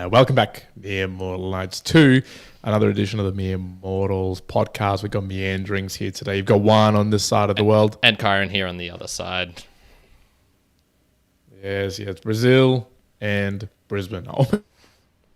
Welcome back, Mere Mortalites, to another edition of the Mere Mortals podcast. We've got Meanderings here today. You've got Juan on this side of the world. And Kyron here on the other side. Yes, Brazil and Brisbane. Oh,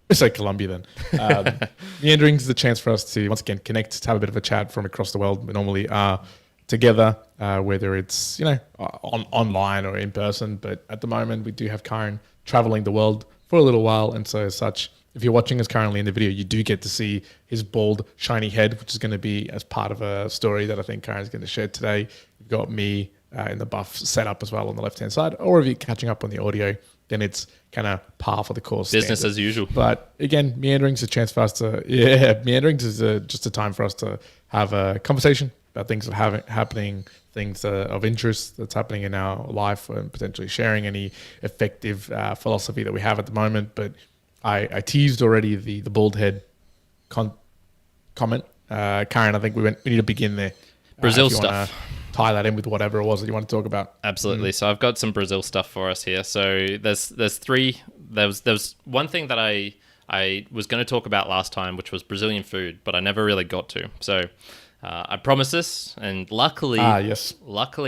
I say Colombia then. Meanderings is a chance for us to, once again, connect, to have a bit of a chat from across the world. We normally are together, whether it's, online or in person. But at the moment, we do have Kyron traveling the world for a little while, and so as such, if you're watching us currently in the video, you do get to see his bald, shiny head, which is going to be as part of a story that I think Kyron's going to share today. You've got me in the buff setup as well on the left-hand side, or if you're catching up on the audio, then it's kind of par for the course. Business standard. As usual. But again, Meanderings is a chance for us to, Meanderings is just a time for us to have a conversation about things that are happening, things of interest that's happening in our life, and potentially sharing any effective philosophy that we have at the moment. But I teased already the bald head comment. Karen, I think we need to begin there. Brazil stuff. Tie that in with whatever it was that you want to talk about. Absolutely. So I've got some Brazil stuff for us here. So there's three. There was one thing that I was going to talk about last time, which was Brazilian food, but I never really got to. So I promised this, and luckily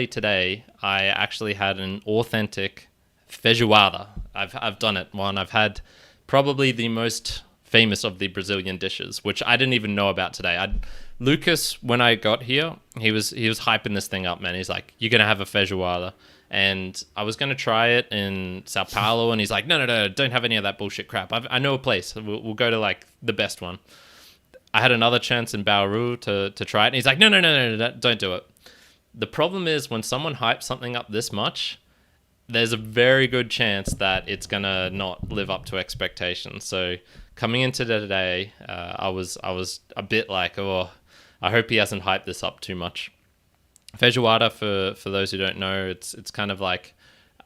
today I actually had an authentic feijoada. I've done it. I've had probably the most famous of the Brazilian dishes, which I didn't even know about today. Lucas, when I got here, he was hyping this thing up, man. He's like, "You're gonna have a feijoada," and I was gonna try it in Sao Paulo, and he's like, "No, don't have any of that bullshit crap. I know a place. We'll go to like the best one." I had another chance in Bauru to try it, and he's like, no, don't do it. The problem is when someone hypes something up this much, there's a very good chance that it's gonna not live up to expectations. So coming into today, I was a bit like, oh, I hope he hasn't hyped this up too much. Feijoada, for those who don't know, it's kind of like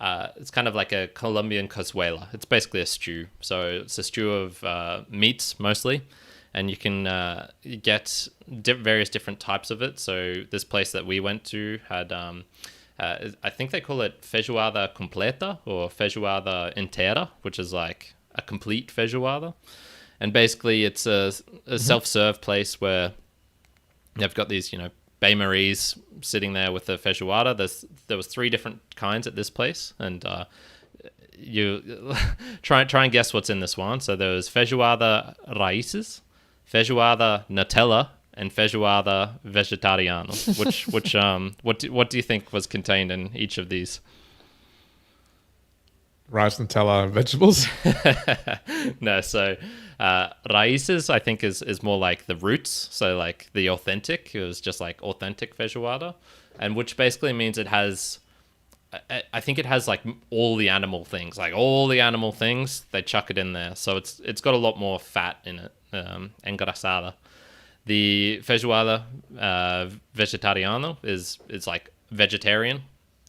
a Colombian cazuela. It's basically a stew. So it's a stew of meats mostly. And you can get various different types of it. So this place that we went to had, I think they call it feijoada completa or feijoada inteira, which is like a complete feijoada. And basically it's a self-serve place where they've got these, bain-maries sitting there with the feijoada. There was 3 different kinds at this place. And you try and guess what's in this one. So there was feijoada raíces, feijoada Nutella, and feijoada vegetariano. What do you think was contained in each of these? Rice, Nutella, and vegetables? No, so raíces I think is more like the roots, so like the authentic. It was just like authentic feijoada, and which basically means it has, I think it has like all the animal things, they chuck it in there. So it's got a lot more fat in it, engrasada. The feijoada vegetariano is like vegetarian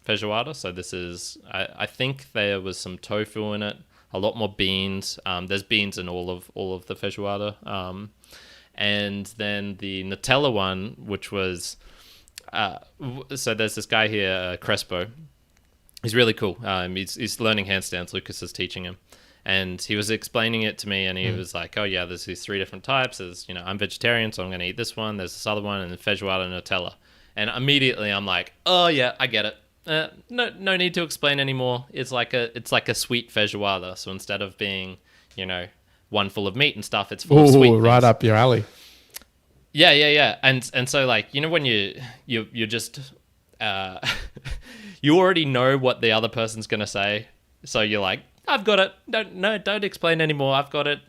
feijoada. So this is, I think there was some tofu in it, a lot more beans. There's beans in all of the feijoada. And then the Nutella one, which was, so there's this guy here, Crespo. He's really cool. He's learning handstands. Lucas is teaching him. And he was explaining it to me, and he was like, oh, yeah, there's these 3 different types. There's, I'm vegetarian, so I'm going to eat this one. There's this other one, and then feijoada Nutella. And immediately I'm like, oh, yeah, I get it. No need to explain anymore. It's like a sweet feijoada. So instead of being, one full of meat and stuff, it's full of sweet things. Right up your alley. Yeah. And so, like, when you're just... you already know what the other person's going to say. So you're like, I've got it. Don't explain anymore. I've got it.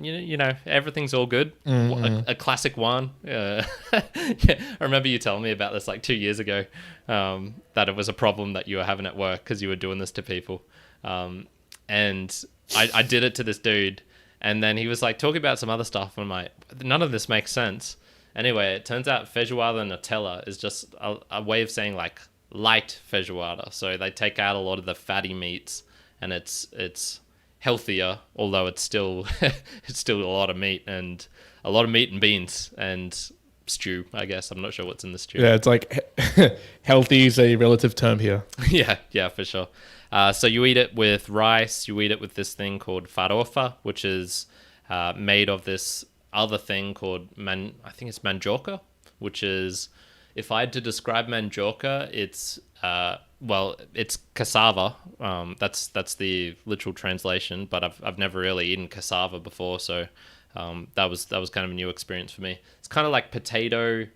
Everything's all good. Mm-hmm. A classic one. Yeah, I remember you telling me about this like 2 years ago, that it was a problem that you were having at work because you were doing this to people. And I did it to this dude, and then he was like talking about some other stuff. And I'm like, none of this makes sense. Anyway, it turns out feijoada Nutella is just a way of saying like light feijoada. So they take out a lot of the fatty meats, and it's healthier, although it's still a lot of meat and beans and stew, I guess. I'm not sure what's in the stew. Yeah, it's like healthy is a relative term here. Yeah, for sure. So you eat it with rice. You eat it with this thing called farofa, which is made of this other thing called I think it's mandioca, which is, if I had to describe mandioca, it's it's cassava. That's the literal translation, but I've never really eaten cassava before, so that was kind of a new experience for me. It's kind of like potato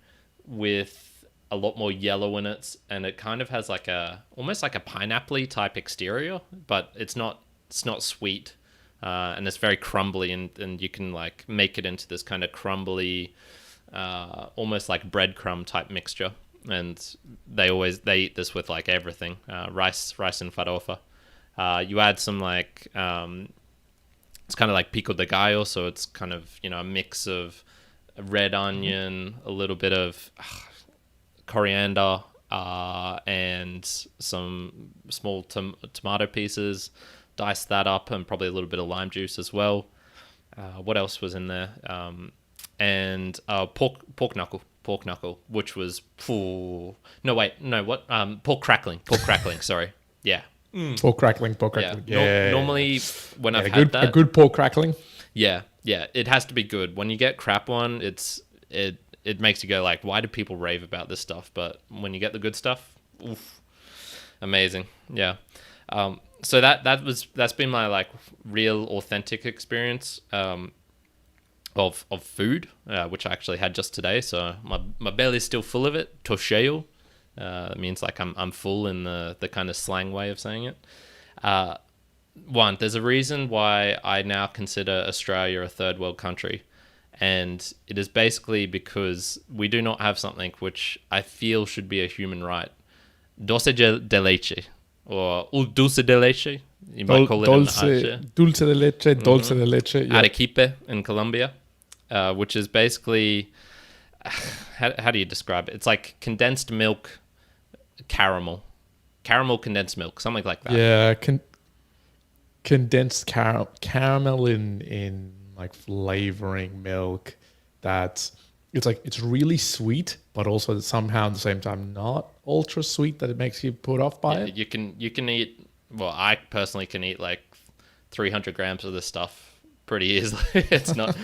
with a lot more yellow in it, and it kind of has like almost like a pineapple-y type exterior, but it's not sweet. And it's very crumbly, and you can like make it into this kind of crumbly, almost like breadcrumb type mixture. And they eat this with like everything, rice and farofa. You add some like it's kind of like pico de gallo, so it's kind of, a mix of red onion, a little bit of coriander, and some small tomato pieces. Dice that up, and probably a little bit of lime juice as well. What else was in there? And pork knuckle, which was pork crackling. Sorry, yeah. Pork crackling. Yeah. Normally, when I've had that, a good pork crackling. Yeah, it has to be good. When you get crap one, it makes you go like, why do people rave about this stuff? But when you get the good stuff, oof, amazing. Yeah. So that's been my like real authentic experience of food, which I actually had just today. So my belly's still full of it. Tosheo, it means like I'm full in the kind of slang way of saying it. There's a reason why I now consider Australia a third world country, and it is basically because we do not have something which I feel should be a human right: dulce de leche. Or dulce de leche, you might call it dulce de leche. Yeah. Arequipe in Colombia, which is basically, how do you describe it? It's like condensed milk, caramel condensed milk, something like that. Yeah, condensed caramel in like flavoring milk. It's really sweet, but also somehow at the same time not ultra sweet that it makes you put off by it. You can eat. Well, I personally can eat like 300 grams of this stuff pretty easily. It's not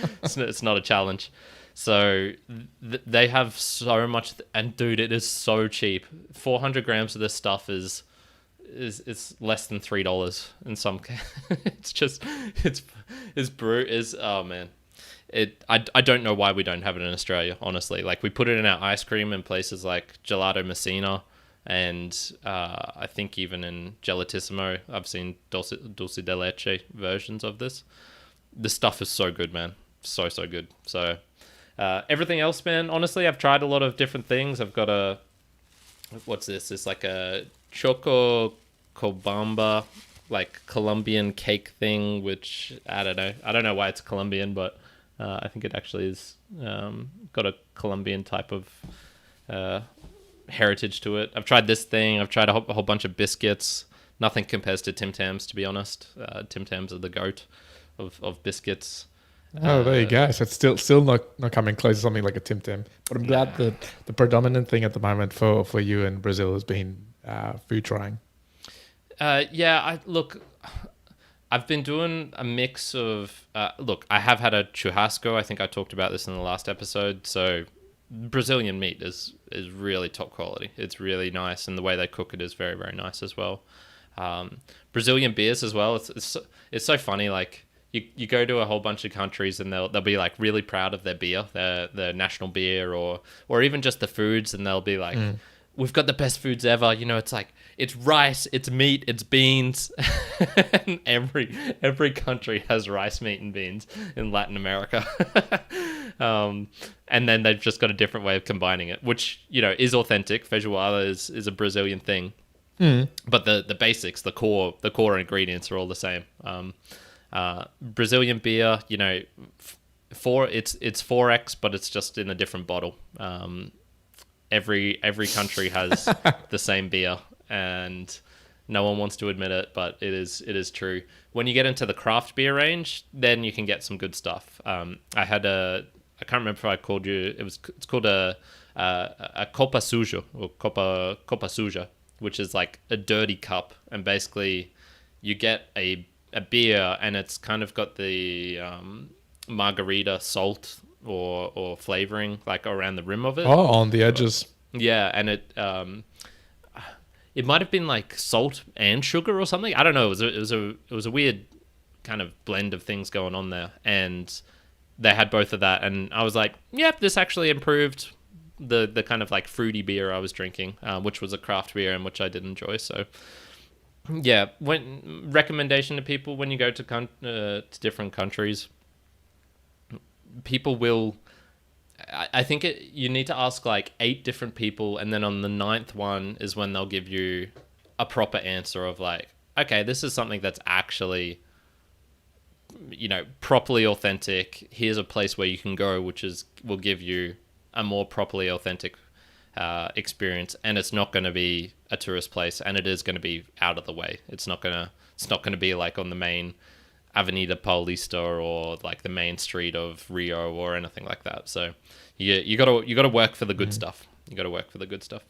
a challenge. So they have so much, and dude, it is so cheap. 400 grams of this stuff is less than $3 in some case. Oh man. I don't know why we don't have it in Australia, honestly. Like, we put it in our ice cream in places like Gelato Messina, and I think even in Gelatissimo, I've seen dulce de leche versions of this. This stuff is so good, man. So good. So everything else, man, honestly, I've tried a lot of different things. I've got what's this? It's like a choco cobamba, like Colombian cake thing, which I don't know why it's Colombian, but I think it actually is got a Colombian type of heritage to it. I've tried this thing. I've tried a whole bunch of biscuits. Nothing compares to Tim Tams, to be honest. Tim Tams are the goat of biscuits. Oh, there you go. So it's still not coming close to something like a Tim Tam. But I'm glad that the predominant thing at the moment for you in Brazil has been food trying. I've been doing a mix of... I have had a churrasco. I think I talked about this in the last episode. So Brazilian meat is really top quality. It's really nice, and the way they cook it is very, very nice as well. Brazilian beers as well. It's so funny. Like, you go to a whole bunch of countries and they'll be like really proud of their beer, their national beer, or even just the foods, and they'll be like, we've got the best foods ever. It's like, it's rice, it's meat, it's beans. And every country has rice, meat, and beans in Latin America. And then they've just got a different way of combining it, which, is authentic. Feijoada is a Brazilian thing. But the basics, the core ingredients are all the same. Brazilian beer, it's 4X, but it's just in a different bottle. Every country has the same beer, and no one wants to admit it, but it is true. When you get into the craft beer range, then you can get some good stuff. I can't remember if I called you. It's called a copa suja, or copa suja, which is like a dirty cup, and basically you get a beer, and it's kind of got the margarita salt or flavoring like around the rim of it. Oh, on the edges. Yeah, and it might have been like salt and sugar or something. I don't know. It was a weird kind of blend of things going on there, and they had both of that, and I was like, yep, this actually improved the kind of like fruity beer I was drinking, which was a craft beer and which I did enjoy. So yeah, recommendation to people when you go to different countries, people will. I think you need to ask like 8 different people, and then on the 9th one is when they'll give you a proper answer of like, okay, this is something that's actually, properly authentic. Here's a place where you can go, which will give you a more properly authentic experience, and it's not going to be a tourist place, and it is going to be out of the way. It's not going to be like on the main Avenida Paulista or like the main street of Rio or anything like that. So you got to work for the good stuff. You got to work for the good stuff.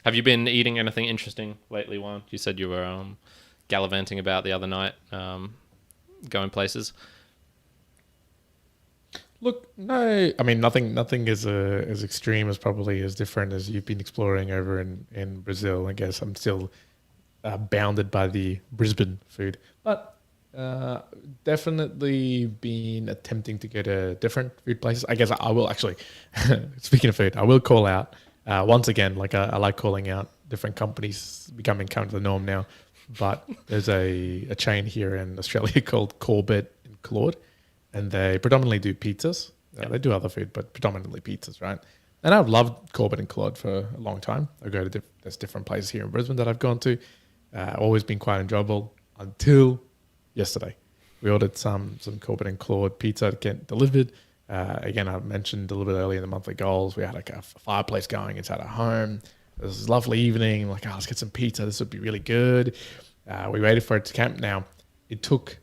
Have you been eating anything interesting lately, Juan? You said you were gallivanting about the other night, going places. Look, no, I mean nothing is as extreme as probably as different as you've been exploring over in Brazil. I guess I'm still bounded by the Brisbane food, but definitely been attempting to go to different food places. I guess I will actually, speaking of food, I will call out once again, like I like calling out different companies becoming kind of the norm now, but there's a chain here in Australia called Corbett and Claude, and they predominantly do pizzas. They do other food, but predominantly pizzas, right? And I've loved Corbett and Claude for a long time. I go to there's different places here in Brisbane that I've gone to. Always been quite enjoyable until yesterday. We ordered some Corbett and Claude pizza to get delivered. Again, I mentioned a little bit earlier in the monthly goals, we had like a fireplace going inside our home. It was a lovely evening. Like, let's get some pizza. This would be really good. We waited for it to camp. Now, it took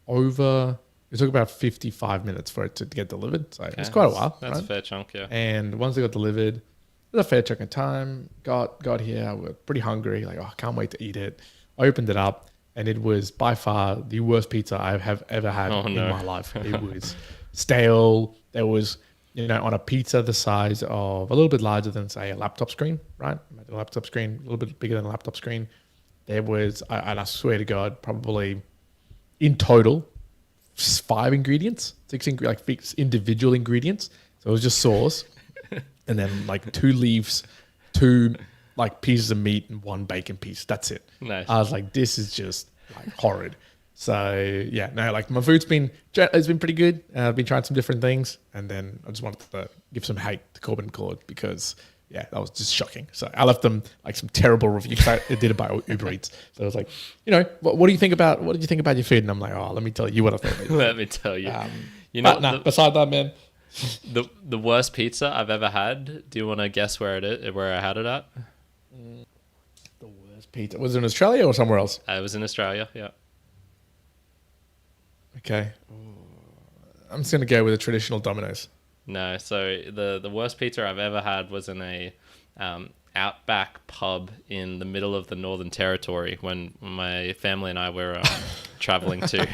about 55 minutes for it to get delivered. So it's quite a while. That's right? A fair chunk, yeah. And once it got delivered, it was a fair chunk of time. Got here. We were pretty hungry. Like, I can't wait to eat it. I opened it up, and it was by far the worst pizza I have ever had in my life. It was stale. There was, on a pizza the size of a little bit larger than, say, a laptop screen, right? A laptop screen, a little bit bigger than a laptop screen. There was, and I swear to God, probably in total, 5 ingredients, 6 individual ingredients. So it was just sauce, and then like 2 leaves, 2 like pieces of meat, and 1 bacon piece. That's it. Nice. I was like, this is just like horrid. So yeah, no, like my food's been pretty good. I've been trying some different things, and then I just wanted to give some hate to Corbett and Claude because yeah, that was just shocking. So I left them like some terrible reviews. I did it by Uber Eats. So I was like, what did you think about your food? And I'm like, let me tell you what I thought. Let me tell you. Beside that, man, the worst pizza I've ever had. Do you want to guess where I had it at? The worst pizza. Was it in Australia or somewhere else? It was in Australia. Yeah. Okay. I'm just gonna go with a traditional Domino's. No, so the worst pizza I've ever had was in a outback pub in the middle of the Northern Territory when my family and I were traveling to.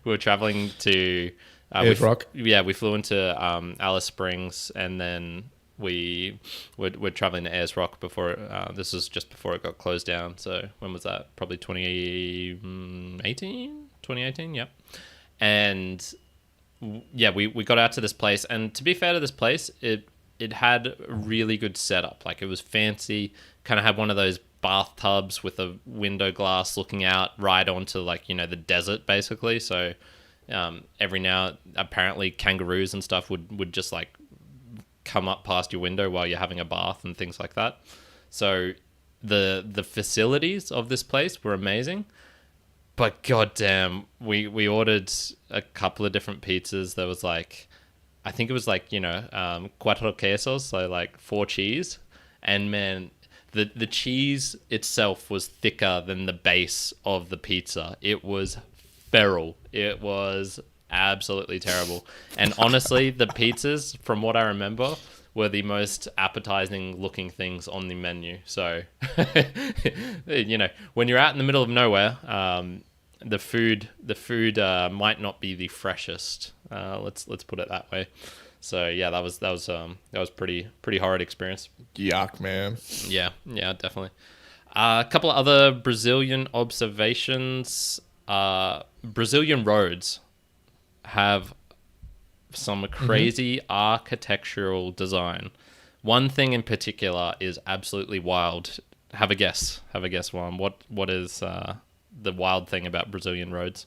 We were traveling to Ayers Rock. Yeah, we flew into Alice Springs, and then we're traveling to Ayers Rock before this was just before it got closed down. So when was that? Probably 2018. Yep. And yeah, we got out to this place, and to be fair to this place, it had a really good setup. Like, it was fancy, kind of had one of those bathtubs with a window glass looking out right onto the desert basically. So every now, apparently kangaroos and stuff would just like come up past your window while you're having a bath and things like that. So the facilities of this place were amazing. But goddamn, we ordered a couple of different pizzas. There was I think it was cuatro quesos, so 4 cheese. And man, the cheese itself was thicker than the base of the pizza. It was feral. It was absolutely terrible. And honestly, the pizzas, from what I remember, were the most appetizing looking things on the menu. So, when you're out in the middle of nowhere, the food might not be the freshest. Let's put it that way. So yeah, that was pretty horrid experience. Yuck, man. Yeah, definitely. A couple of other Brazilian observations. Brazilian roads have some crazy architectural design. One thing in particular is absolutely wild. Have a guess. Juan. What is the wild thing about Brazilian roads?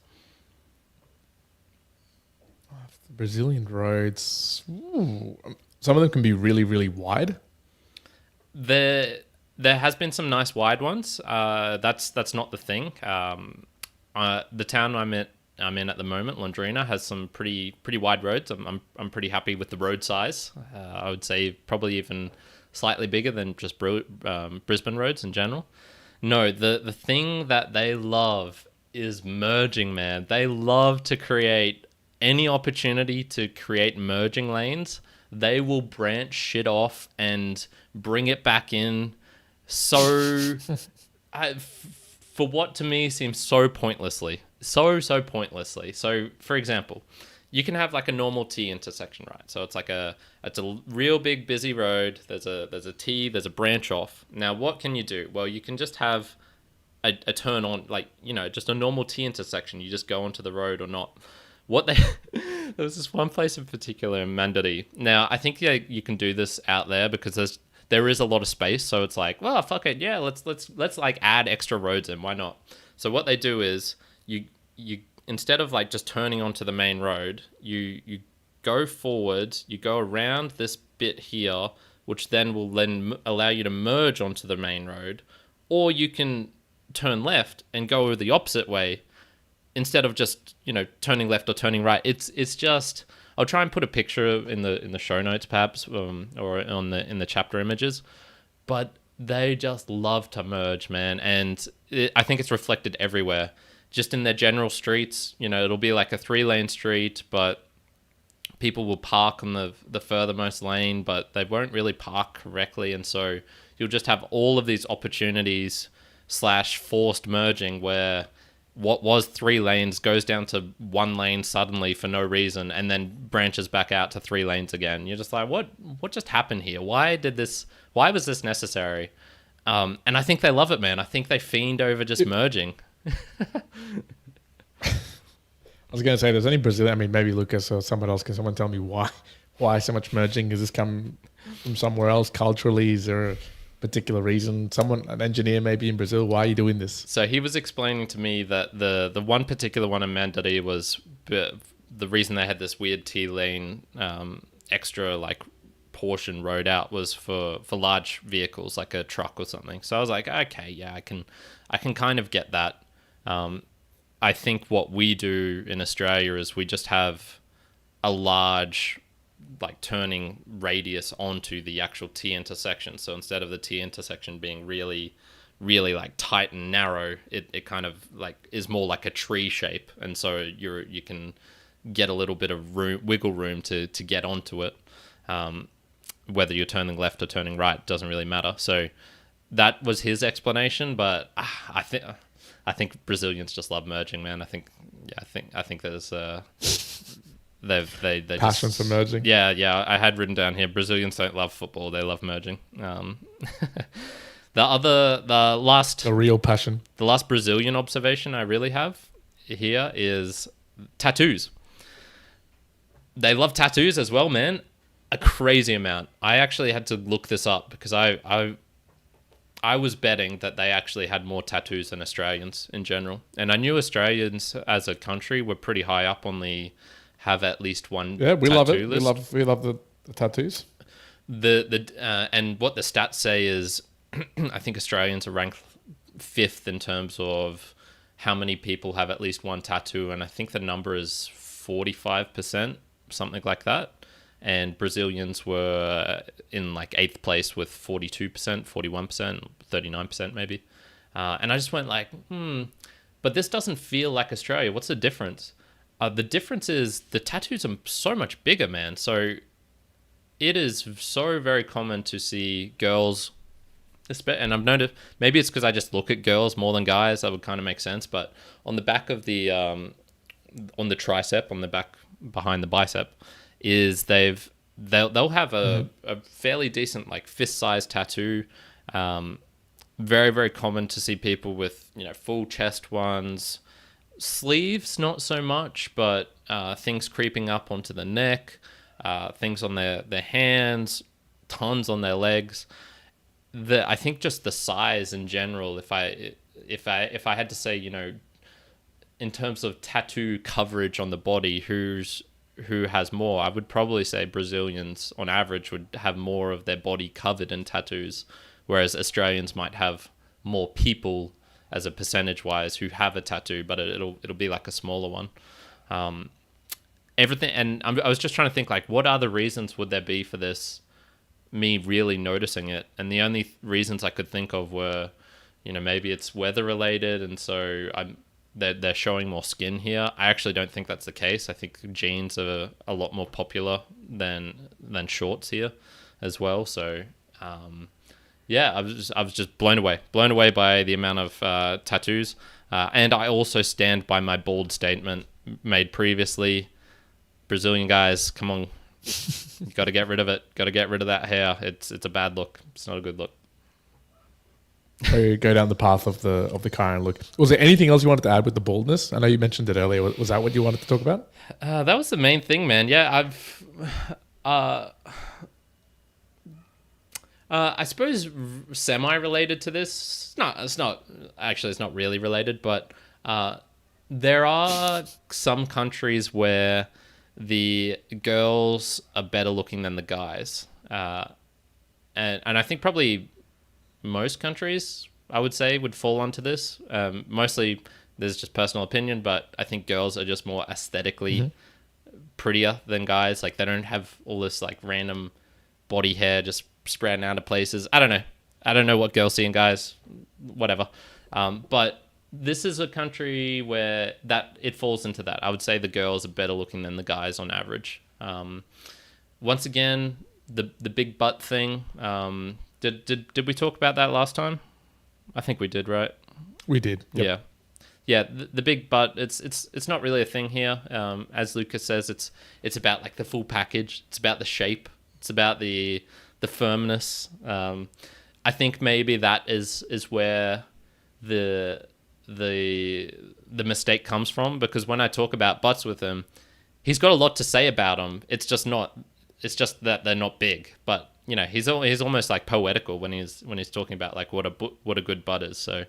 Brazilian roads. Ooh. Some of them can be really, really wide. There has been some nice wide ones. That's not the thing. The town I'm in at the moment, Londrina, has some pretty wide roads. I'm pretty happy with the road size. I would say probably even slightly bigger than just Brisbane roads in general. No, the thing that they love is merging, man. They love to create any opportunity to create merging lanes. They will branch shit off and bring it back in. So, for what to me seems so pointlessly. So pointlessly. So, for example, you can have like a normal T intersection, right? So it's a real big busy road. There's a T, there's a branch off. Now, what can you do? Well, you can just have a turn on, like, just a normal T intersection. You just go onto the road or not. There was this one place in particular in Mandiri. Now, I think you can do this out there because there is a lot of space. So it's like, well, fuck it, yeah, let's like add extra roads in. Why not? So what they do is you instead of like just turning onto the main road, you go forward, you go around this bit here, which then will allow you to merge onto the main road, or you can turn left and go the opposite way instead of just turning left or turning right. It's just, I'll try and put a picture in the show notes perhaps, or in the chapter images, but they just love to merge, man, and I think it's reflected everywhere. Just in their general streets, it'll be like a 3-lane street, but people will park on the furthermost lane, but they won't really park correctly, and so you'll just have all of these opportunities / forced merging where what was 3 lanes goes down to 1 lane suddenly for no reason, and then branches back out to 3 lanes again. You're just like, what just happened here? Why was this necessary? And I think they love it, man. I think they fiend over just merging. I was going to say, there's any Brazilian, maybe Lucas or someone else, can someone tell me why so much merging? Does this come from somewhere else culturally? Is there a particular reason? An engineer maybe in Brazil, why are you doing this? So he was explaining to me that the one particular one in Mandiri was the reason they had this weird T-lane extra like portion road out was for large vehicles like a truck or something. So I was like, okay, yeah, I can kind of get that. I think what we do in Australia is we just have a large like turning radius onto the actual T intersection. So instead of the T intersection being really, really like tight and narrow, it kind of like is more like a tree shape. And so you can get a little bit of wiggle room to get onto it. Whether you're turning left or turning right doesn't really matter. So that was his explanation, but I think Brazilians just love merging, man. I think there's they passion just, for merging. Yeah. I had written down here, Brazilians don't love football; they love merging. The real passion. The last Brazilian observation I really have here is tattoos. They love tattoos as well, man. A crazy amount. I actually had to look this up because I was betting that they actually had more tattoos than Australians in general. And I knew Australians as a country were pretty high up on the have at least one we tattoo love it. list. We love the tattoos. And what the stats say is I think Australians are ranked 5th in terms of how many people have at least one tattoo, and I think the number is 45%, something like that. And Brazilians were in like 8th place with 42%, 41%, 39% maybe. And I just went like, but this doesn't feel like Australia. What's the difference? The difference is the tattoos are so much bigger, man. So it is so very common to see girls And I've noticed, maybe it's because I just look at girls more than guys. That would kind of make sense. But on the back of the on the tricep, on the back behind the bicep, is they'll have a fairly decent like fist-sized tattoo. Very, very common to see people with, full chest ones. Sleeves, not so much, but things creeping up onto the neck, things on their hands, tons on their legs. I think just the size in general, if I had to say, in terms of tattoo coverage on the body, who has more, I would probably say Brazilians on average would have more of their body covered in tattoos, whereas Australians might have more people as a percentage wise who have a tattoo, but it'll be like a smaller one. Everything, and I was just trying to think, like, what other reasons would there be for this, me really noticing it? And the only reasons I could think of were, maybe it's weather related, and so they're showing more skin here. I actually don't think that's the case. I think jeans are a lot more popular than shorts here as well. So yeah, I was just blown away by the amount of tattoos. And I also stand by my bold statement made previously. Brazilian guys, come on, you got to get rid of it. Got to get rid of that hair. It's a bad look. It's not a good look. So go down the path of the Karen look. Was there anything else you wanted to add with the baldness? I know you mentioned it earlier. Was that what you wanted to talk about? That was the main thing, man. Yeah, I suppose semi-related to this. It's not really related, but there are some countries where the girls are better looking than the guys, and I think probably most countries, I would say, would fall onto this. Mostly, there's just personal opinion, but I think girls are just more aesthetically prettier than guys. Like, they don't have all this like random body hair just spreading out of places. I don't know what girls see in guys, whatever. But this is a country where that it falls into that. I would say the girls are better looking than the guys on average. Once again, the big butt thing. Did we talk about that last time? I think we did, right? We did. Yep. Yeah. The big butt. It's not really a thing here. As Lucas says, it's about like the full package. It's about the shape. It's about the firmness. I think maybe that is where the mistake comes from, because when I talk about butts with him, he's got a lot to say about them. It's just that they're not big. But he's almost like poetical when he's talking about like what a good butt is. So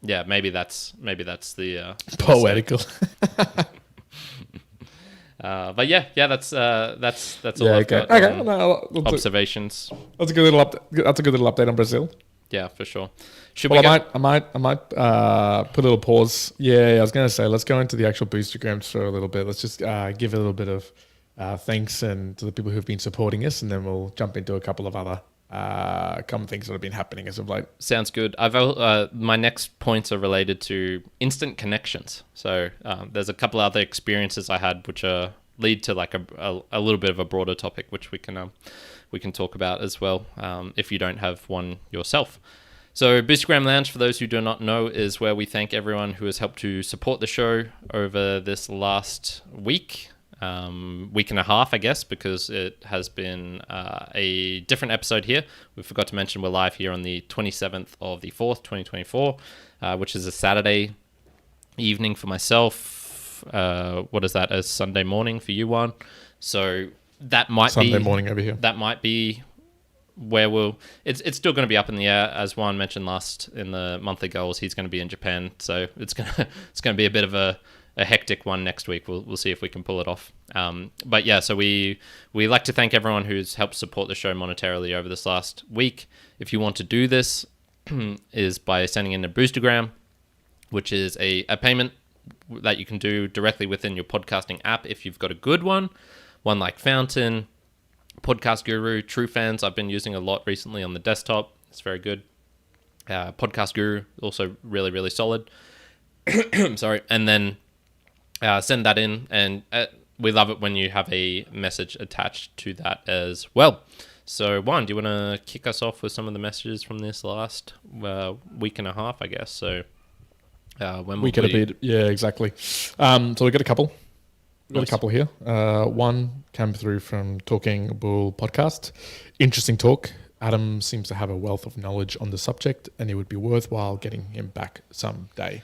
yeah, maybe that's the poetical. But yeah, that's all I've got. Okay. No, observations. That's a good little update on Brazil. Yeah, for sure. I might put a little pause. Yeah, I was going to say, let's go into the actual Boostagrams for a little bit. Let's just give a little bit of thanks and to the people who've been supporting us, and then we'll jump into a couple of other common things that have been happening as of late. Sounds good. My next points are related to instant connections. So there's a couple other experiences I had which lead to like a little bit of a broader topic, which we can talk about as well if you don't have one yourself. So Boostagram Lounge, for those who do not know, is where we thank everyone who has helped to support the show over this last week and a half, I guess, because it has been a different episode here. We forgot to mention we're live here on the 27th of the 4th, 2024, which is a Saturday evening for myself. What is that? A Sunday morning for you, Juan? So that might be Sunday morning over here. That might be where it's still going to be up in the air, as Juan mentioned last in the monthly goals. He's going to be in Japan, so it's going to be a bit of a hectic one next week. We'll see if we can pull it off. But yeah, so we like to thank everyone who's helped support the show monetarily over this last week. If you want to do this, is by sending in a Boostagram, which is a payment that you can do directly within your podcasting app if you've got a good one like Fountain, Podcast Guru, True Fans. I've been using a lot recently on the desktop. It's very good. Podcast Guru, also really, really solid. Sorry. And then send that in, and we love it when you have a message attached to that as well. So, Juan, do you want to kick us off with some of the messages from this last week and a half, I guess? So, when We get a bit, yeah, exactly. So we got a couple. We've got a couple here. One came through from Talking Bull podcast. Interesting talk. Adam seems to have a wealth of knowledge on the subject, and it would be worthwhile getting him back someday.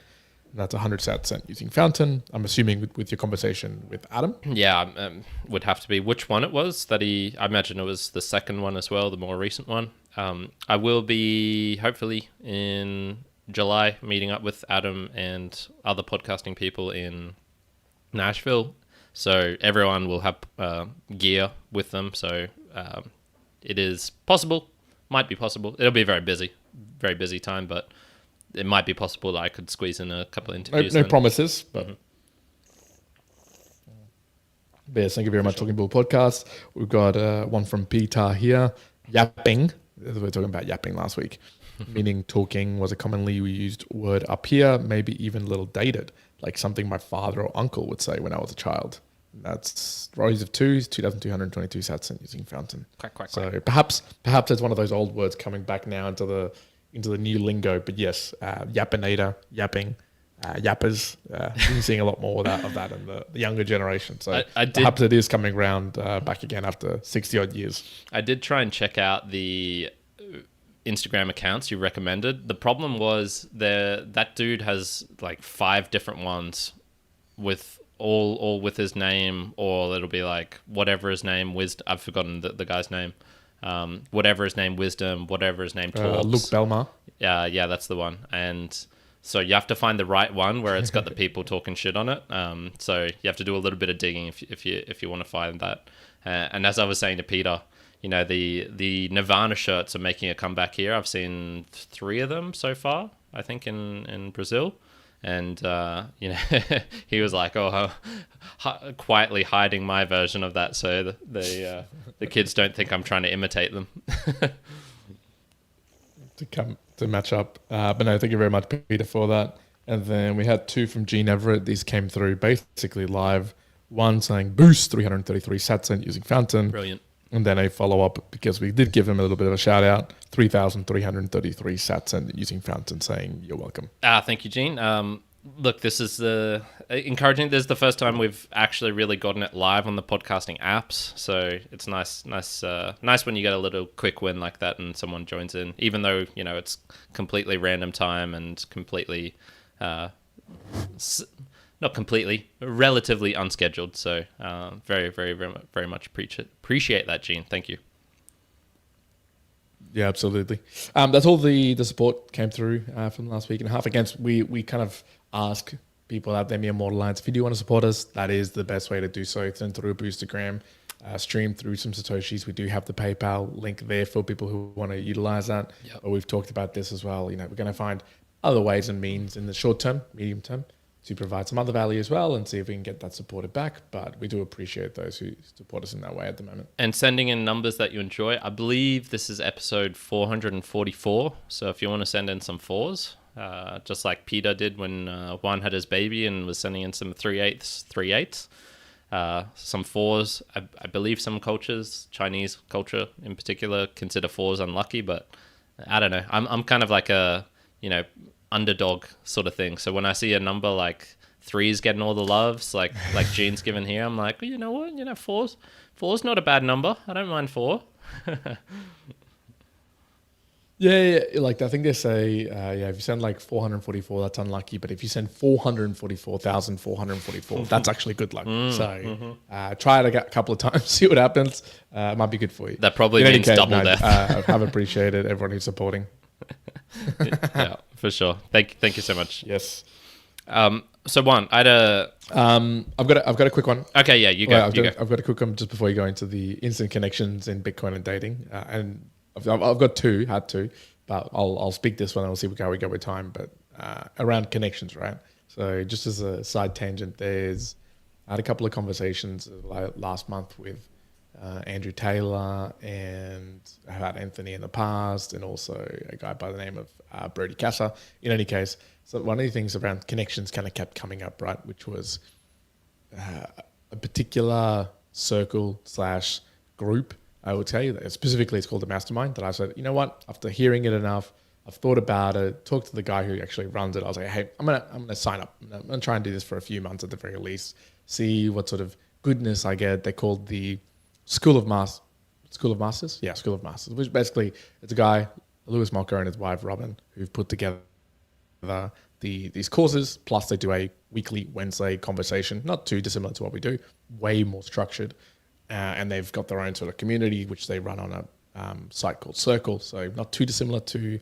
And that's 100 cent using Fountain. I'm assuming with your conversation with Adam. Yeah, would have to be which one it was that I imagine it was the second one as well, the more recent one. I will be hopefully in July meeting up with Adam and other podcasting people in Nashville. So everyone will have gear with them. So it is possible, might be possible. It'll be very busy time, but it might be possible that I could squeeze in a couple of interviews. No promises, but yes, thank you very much. Talking Bull podcast. We've got one from Petar here. Yapping. We were talking about yapping last week, meaning talking was a commonly used word up here, maybe even a little dated, like something my father or uncle would say when I was a child. That's Rise of 2,222 sats using Fountain. Quack. So perhaps it's one of those old words coming back now into the new lingo. But yes, yappinator, yapping, yappers. Been seeing a lot more of that in the younger generation. So perhaps it is coming around back again after 60 odd years. I did try and check out the Instagram accounts you recommended. The problem was that dude has like 5 different ones with all with his name, or it'll be like whatever his name, Wisdom. I've forgotten the guy's name. Whatever his name, Wisdom. Whatever his name, Talks. Luke Belmar. Yeah, that's the one. And so you have to find the right one where it's got the people talking shit on it. So you have to do a little bit of digging if you want to find that. And as I was saying to Peter, you know, the Nirvana shirts are making a comeback here. I've seen 3 of them so far, I think, in Brazil. And, you know, he was like, quietly hiding my version of that so the kids don't think I'm trying to imitate them. to match up. But no, thank you very much, Peter, for that. And then we had 2 from Gene Everett. These came through basically live. One saying boost 333 sats using Fountain. Brilliant. And then a follow-up, because we did give him a little bit of a shout-out, 3,333 sats using Fountain, saying you're welcome. Thank you, Gene. Look, this is encouraging. This is the first time we've actually really gotten it live on the podcasting apps, so it's nice when you get a little quick win like that and someone joins in, even though, you know, it's completely random time and completely... not completely, relatively unscheduled. So very, very, very, very much appreciate that, Gene. Thank you. Yeah, absolutely. That's all the support came through from last week and a half. Again, we kind of ask people out there, Mere Mortal Alliance, if you do want to support us, that is the best way to do so. Send through a Boostagram, stream through some Satoshis. We do have the PayPal link there for people who want to utilize that. Yep. But we've talked about this as well. You know, we're going to find other ways and means in the short term, medium term, to provide some other value as well and see if we can get that supported back. But we do appreciate those who support us in that way at the moment. And sending in numbers that you enjoy. I believe this is episode 444. So if you want to send in some 4s, just like Peter did when Juan had his baby and was sending in some 3/8s, some 4s. I believe some cultures, Chinese culture in particular, consider 4s unlucky, but I don't know. I'm kind of like a, you know, underdog sort of thing. So when I see a number like 3's getting all the loves, like Gene's given here, I'm like, well, you know what? You know, 4's not a bad number. I don't mind 4. Yeah, like I think they say, if you send like 444, that's unlucky. But if you send 444,444, that's actually good luck. Try it a couple of times, see what happens. It might be good for you. That probably means double death. I have appreciated everyone who's supporting. Yeah, for sure. Thank you so much. Yes. So Juan, I had I've got a quick one. Okay, yeah, you go. I've got a quick one just before you go into the instant connections in Bitcoin and dating. And I've got 2, had 2, but I'll speak this one and we'll see how we go with time. But around connections, right? So just as a side tangent, I had a couple of conversations last month with Andrew Taylor, and I've had Anthony in the past, and also a guy by the name of Brody Casa. In any case, so one of the things around connections kind of kept coming up, right? Which was a particular circle / group I will tell you that specifically it's called the Mastermind, that I said, you know what, after hearing it enough, I've thought about it, talked to the guy who actually runs it. I was like, hey, I'm gonna sign up. I'm gonna try and do this for a few months at the very least, see what sort of goodness I get. They're called the School of Masters? Yeah, School of Masters, which basically it's a guy, Lewis Mocker, and his wife Robin, who've put together these courses, plus they do a weekly Wednesday conversation, not too dissimilar to what we do, way more structured. And they've got their own sort of community, which they run on a site called Circle. So not too dissimilar to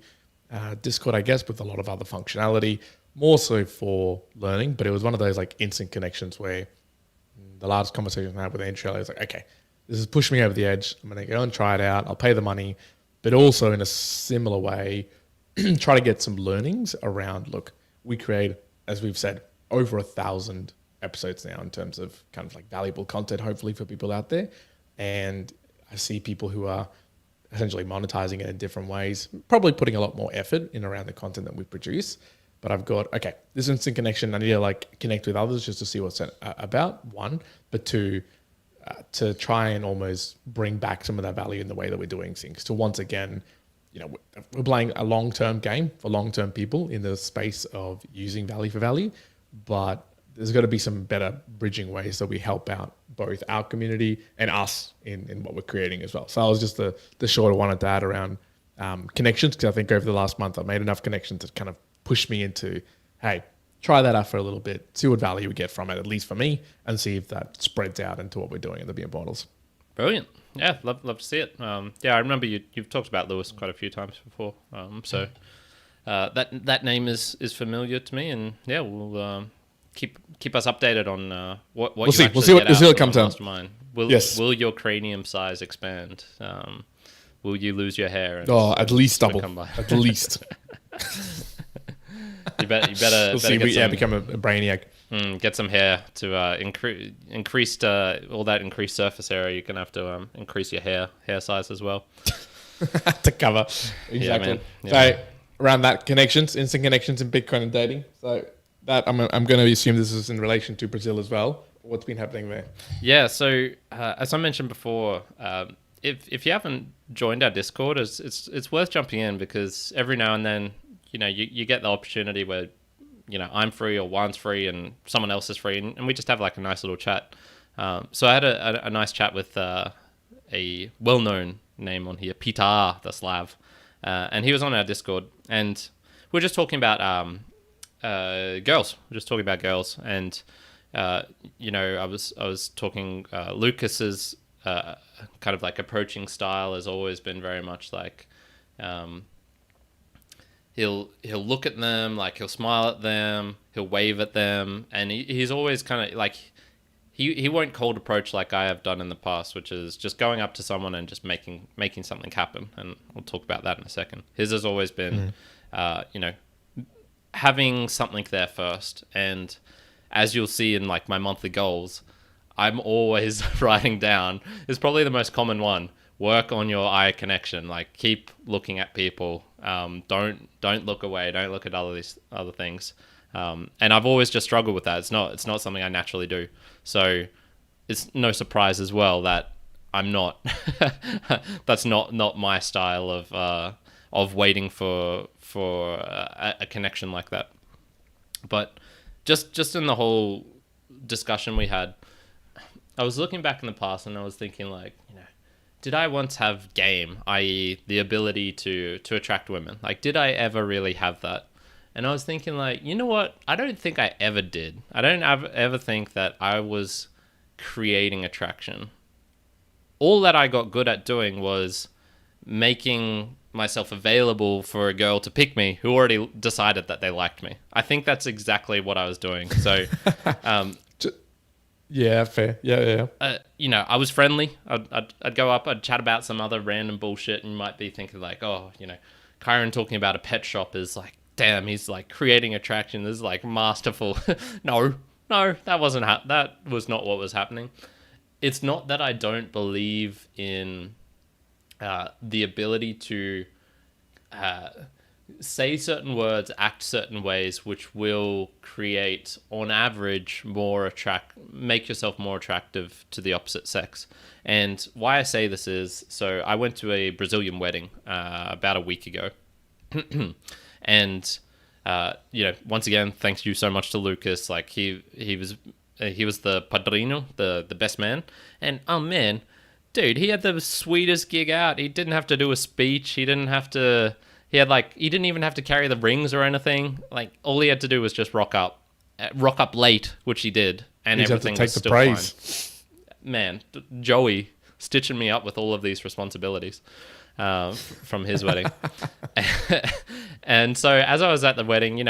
Discord, I guess, with a lot of other functionality, more so for learning. But it was one of those like instant connections where the last conversation I had with Andrew, I was like, okay, this has pushed me over the edge. I'm going to go and try it out. I'll pay the money, but also in a similar way, try to get some learnings around, look, we create, as we've said, over 1,000 episodes now in terms of kind of like valuable content, hopefully for people out there. And I see people who are essentially monetizing it in different ways, probably putting a lot more effort in around the content that we produce. But I've got, okay, this instant connection, I need to like connect with others just to see what's about, one, but two, to try and almost bring back some of that value in the way that we're doing things. To once again, you know, we're playing a long-term game for long-term people in the space of using value for value, but there's got to be some better bridging ways that we help out both our community and us in what we're creating as well. So that was just the short I wanted to add around connections, because I think over the last month I've made enough connections to kind of push me into, hey, try that out for a little bit, see what value we get from it, at least for me, and see if that spreads out into what we're doing in the beer bottles. Brilliant. Yeah, love to see it. Yeah, I remember you've talked about Lewis quite a few times before. So that name is familiar to me, and yeah, we'll keep us updated on what we'll you see. actually We'll see get what out it comes from out. Mastermind. Yes. Will your cranium size expand? Will you lose your hair? And at least double. At least. You better We'll see. Become a brainiac. Get some hair to increase all that increased surface area. You're gonna have to increase your hair size as well to cover. Exactly. So around that, instant connections in Bitcoin and dating. So that I'm going to assume this is in relation to Brazil as well. What's been happening there? Yeah. So as I mentioned before, if you haven't joined our Discord, it's worth jumping in, because every now and then, you know, you get the opportunity where, you know, I'm free or Juan's free and someone else is free, and we just have like a nice little chat. So I had a nice chat with a well-known name on here, Petar the Slav, and he was on our Discord, and we were just talking about girls. We're just talking about girls, and you know, I was talking Lucas's kind of like approaching style has always been very much like. He'll look at them, like he'll smile at them, he'll wave at them, and he's always kind of like, he won't cold approach like I have done in the past, which is just going up to someone and just making something happen, and we'll talk about that in a second. His has always been, you know, having something there first, and as you'll see in like my monthly goals, I'm always writing down, is probably the most common one, work on your eye connection, like keep looking at people. Don't look away. Don't look at other things. And I've always just struggled with that. It's not something I naturally do. So it's no surprise as well that I'm not. That's not my style of waiting for a connection like that. But just in the whole discussion we had, I was looking back in the past and I was thinking, like, you know, did I once have game, i.e. the ability to attract women? Like, did I ever really have that? And I was thinking, like, you know what? I don't think I ever did. I don't ever think that I was creating attraction. All that I got good at doing was making myself available for a girl to pick me who already decided that they liked me. I think that's exactly what I was doing. So, yeah, fair. Yeah. You know, I was friendly. I'd go up, I'd chat about some other random bullshit, and you might be thinking like, oh, you know, Kyron talking about a pet shop is like, damn, he's like creating attraction. This is like masterful. No, that wasn't that was not what was happening. It's not that I don't believe in the ability to say certain words, act certain ways, which will create, on average, make yourself more attractive to the opposite sex. And why I say this is, so I went to a Brazilian wedding about a week ago, and once again, thanks you so much to Lucas. Like he was the padrino, the best man, and oh man, dude, he had the sweetest gig out. He didn't have to do a speech. He didn't have to. He didn't even have to carry the rings or anything. Like all he had to do was just rock up late, which he did, and everything was still fine. Man, Joey stitching me up with all of these responsibilities from his wedding. And so as I was at the wedding,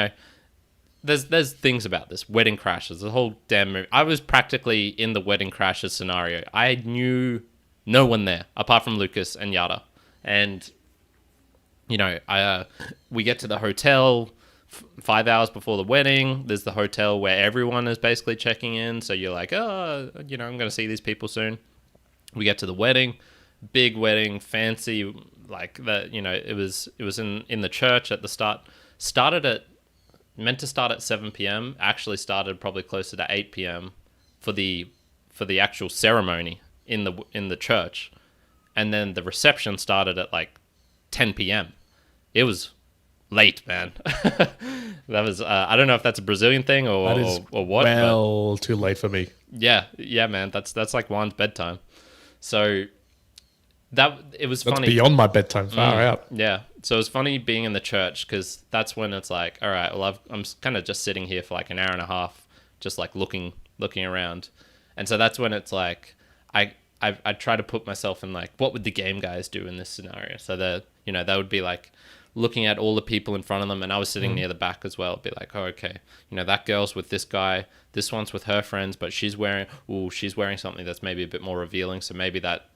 there's things about this. Wedding crashes, the whole damn movie. I was practically in the wedding crashes scenario. I knew no one there apart from Lucas and Yada. And, we get to the hotel 5 hours before the wedding. There's the hotel where everyone is basically checking in. So you're like, I'm going to see these people soon. We get to the wedding, big wedding, fancy, like that. It was in the church at the start. Meant to start at 7 p.m. Actually started probably closer to 8 p.m. for the actual ceremony in the church, and then the reception started at like 10 p.m. It was late, man. That was I don't know if that's a Brazilian thing or what. Well, too late for me. Yeah, man. That's like Juan's bedtime. So it was funny. That's beyond my bedtime. Far out. Yeah. So it was funny being in the church because that's when it's like, all right, well, I'm kind of just sitting here for like an hour and a half, just like looking around. And so that's when it's like, I try to put myself in like, what would the game guys do in this scenario? So they would be like looking at all the people in front of them. And I was sitting near the back as well. It'd be like, oh, okay, that girl's with this guy. This one's with her friends, but she's wearing something that's maybe a bit more revealing. So maybe that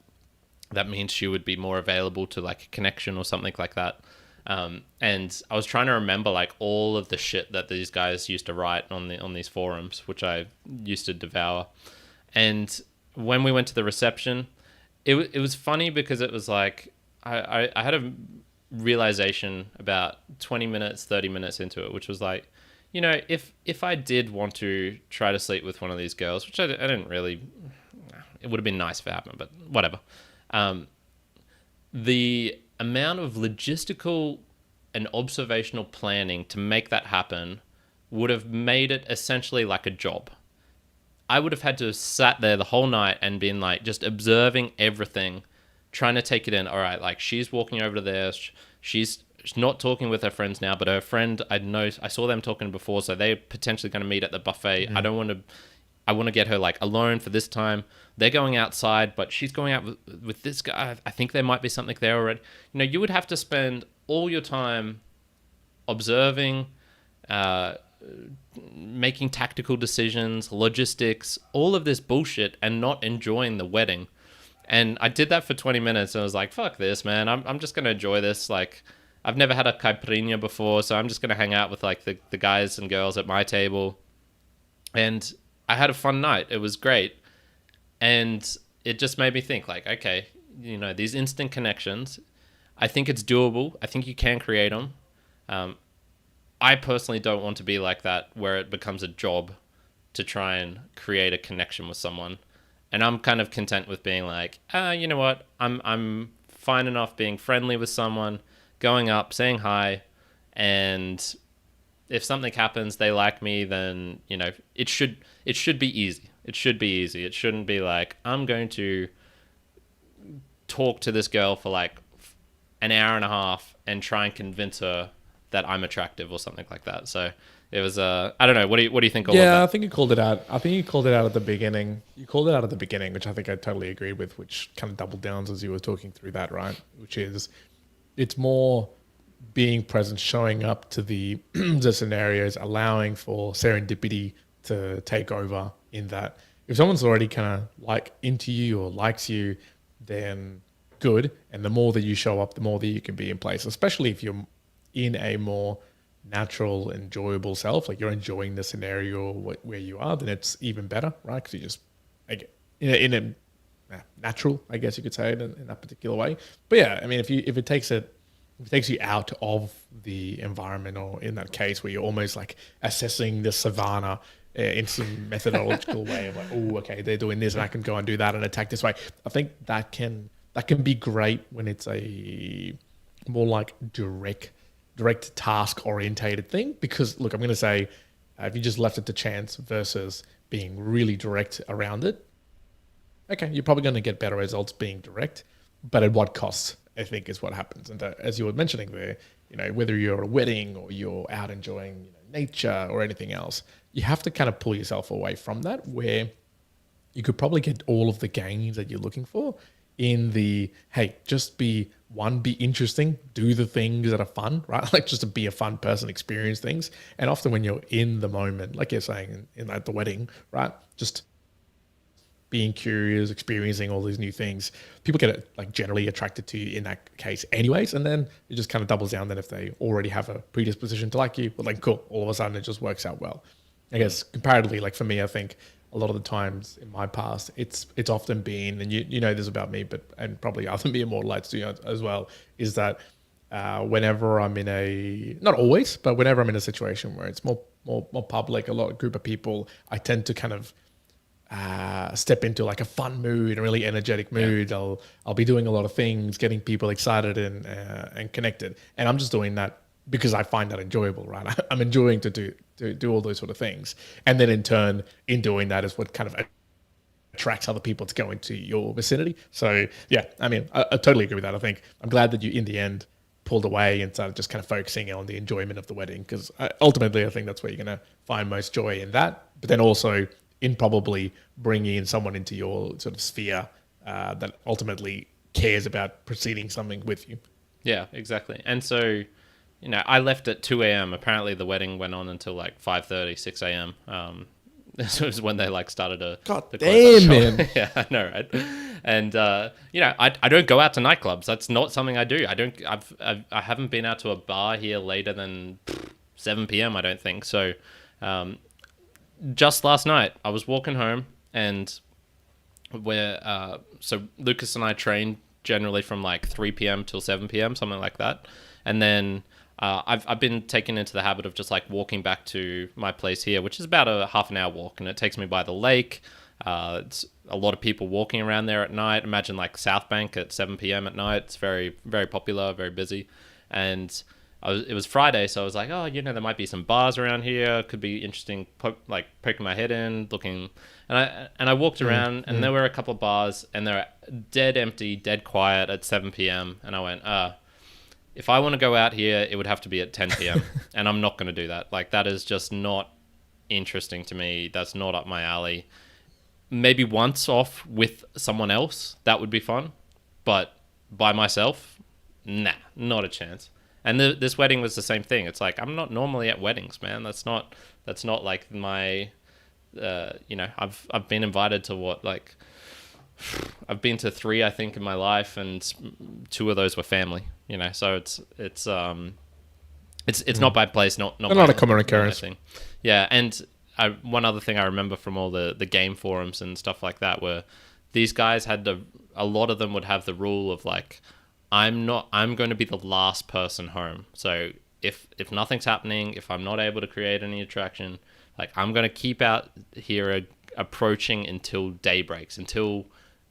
means she would be more available to like a connection or something like that. And I was trying to remember like all of the shit that these guys used to write on these forums, which I used to devour. And when we went to the reception, it was funny because it was like I had a realization about 20 minutes, 30 minutes into it, which was like, if I did want to try to sleep with one of these girls, which I didn't really, it would have been nice if it happened, but whatever. The amount of logistical and observational planning to make that happen would have made it essentially like a job. I would have had to have sat there the whole night and been like just observing everything, trying to take it in. All right, like she's walking over to there. She's not talking with her friends now, but her friend, I saw them talking before, so they're potentially going to meet at the buffet. I want to get her like alone for this time. They're going outside, but she's going out with this guy. I think there might be something there already. You would have to spend all your time observing, making tactical decisions, logistics, all of this bullshit, and not enjoying the wedding. And I did that for 20 minutes, and I was like, fuck this, man. I'm just going to enjoy this. Like, I've never had a caipirinha before, so I'm just going to hang out with like the guys and girls at my table. And I had a fun night. It was great. And it just made me think like, okay, these instant connections, I think it's doable. I think you can create them. I personally don't want to be like that where it becomes a job to try and create a connection with someone. And I'm kind of content with being like, you know what? I'm fine enough being friendly with someone, going up, saying hi, and if something happens, they like me, then, it should be easy. It should be easy. It shouldn't be like, I'm going to talk to this girl for like an hour and a half and try and convince her that I'm attractive or something like that. So it was, I don't know. What do you think? I think you called it out. I think you called it out at the beginning. You called it out at the beginning, which I think I totally agree with, which kind of doubled down as you were talking through that, right? Which is, it's more being present, showing up to the scenarios, allowing for serendipity to take over in that. If someone's already kind of like into you or likes you, then good. And the more that you show up, the more that you can be in place, especially if you're in a more natural, enjoyable self, like you're enjoying the scenario where you are, then it's even better, right? Because you just, in a natural, I guess you could say it in that particular way. But yeah, I mean, if it takes it it takes you out of the environment, or in that case where you're almost like assessing the savannah in some methodological way of like, oh, okay, they're doing this and I can go and do that and attack this way. I think that can be great when it's a more like direct task orientated thing, because look, I'm going to say if you just left it to chance versus being really direct around it, okay, you're probably going to get better results being direct, but at what cost, I think, is what happens. And as you were mentioning there, whether you're at a wedding or you're out enjoying nature or anything else, you have to kind of pull yourself away from that, where you could probably get all of the gains that you're looking for in the, hey, just be interesting, do the things that are fun, right? Like just to be a fun person, experience things. And often when you're in the moment, like you're saying at the wedding, right? Just being curious, experiencing all these new things, people get like generally attracted to you in that case anyways. And then it just kind of doubles down. Then if they already have a predisposition to like you, well, like cool, all of a sudden it just works out well. I guess comparatively, like for me, I think a lot of the times in my past, it's often been, and you know this about me, and probably other me immortal lights do as well, is that whenever I'm not always, but whenever I'm in a situation where it's more public, a lot of group of people, I tend to kind of step into like a fun mood, a really energetic mood. Yeah. I'll be doing a lot of things, getting people excited and connected, and I'm just doing that because I find that enjoyable, right? I'm enjoying to do all those sort of things. And then in turn, in doing that is what kind of attracts other people to go into your vicinity. So yeah, I mean, I totally agree with that. I think I'm glad that you, in the end, pulled away and started just kind of focusing on the enjoyment of the wedding, because ultimately I think that's where you're going to find most joy in that. But then also in probably bringing in someone into your sort of sphere that ultimately cares about proceeding something with you. Yeah, exactly. And so, I left at 2 a.m. Apparently the wedding went on until like 5:30, 6 a.m. This was when they like started to... God damn, man. Yeah, I know, right? And, I don't go out to nightclubs. That's not something I do. I haven't been out to a bar here later than 7 p.m., I don't think. So just last night, I was walking home, and so Lucas and I train generally from like 3 p.m. till 7 p.m., something like that. And then... I've been taken into the habit of just like walking back to my place here, which is about a half an hour walk, and it takes me by the lake. It's a lot of people walking around there at night. Imagine like South Bank at 7 p.m. at night. It's very, very popular, very busy. And it was Friday, so I was like, oh, there might be some bars around here. Could be interesting, poking my head in, looking. And I walked around, and there were a couple of bars, and they were dead empty, dead quiet at 7 p.m. And I went, if I want to go out here, it would have to be at 10 p.m. and I'm not going to do that. Like, that is just not interesting to me. That's not up my alley. Maybe once off with someone else, that would be fun. But by myself, nah, not a chance. And this wedding was the same thing. It's like, I'm not normally at weddings, man. That's not like my, I've been invited to I've been to 3, I think, in my life, and 2 of those were family. So it's not by place, not a common occurrence. Yeah, and one other thing I remember from all the game forums and stuff like that were these guys had a lot of them would have the rule of like, I'm going to be the last person home. So if nothing's happening, if I'm not able to create any attraction, like I'm going to keep out here approaching until day breaks, until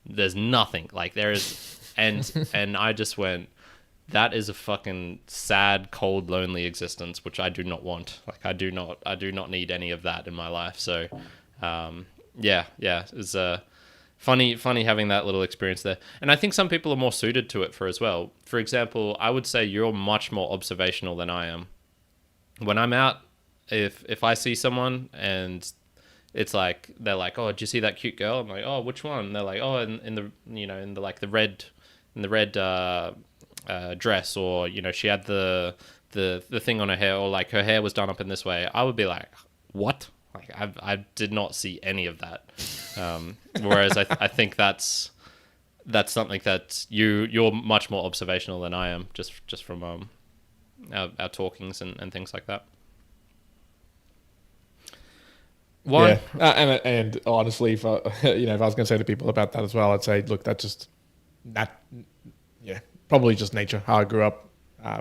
there's nothing, like there is, and I just went, that is a fucking sad, cold, lonely existence, which I do not want. Like I do not need any of that in my life. So, yeah, it's funny having that little experience there. And I think some people are more suited to it as well. For example, I would say you're much more observational than I am. When I'm out, if I see someone and it's like they're like, oh, did you see that cute girl? I'm like, oh, which one? And they're like, oh, in the red dress, or she had the thing on her hair, or like her hair was done up in this way. I would be like, what? Like I did not see any of that. Whereas I think that's something that you're much more observational than I am, just from our talkings and things like that. One. Yeah, and honestly, if I was going to say to people about that as well, I'd say, look, that's just probably just nature, how I grew up.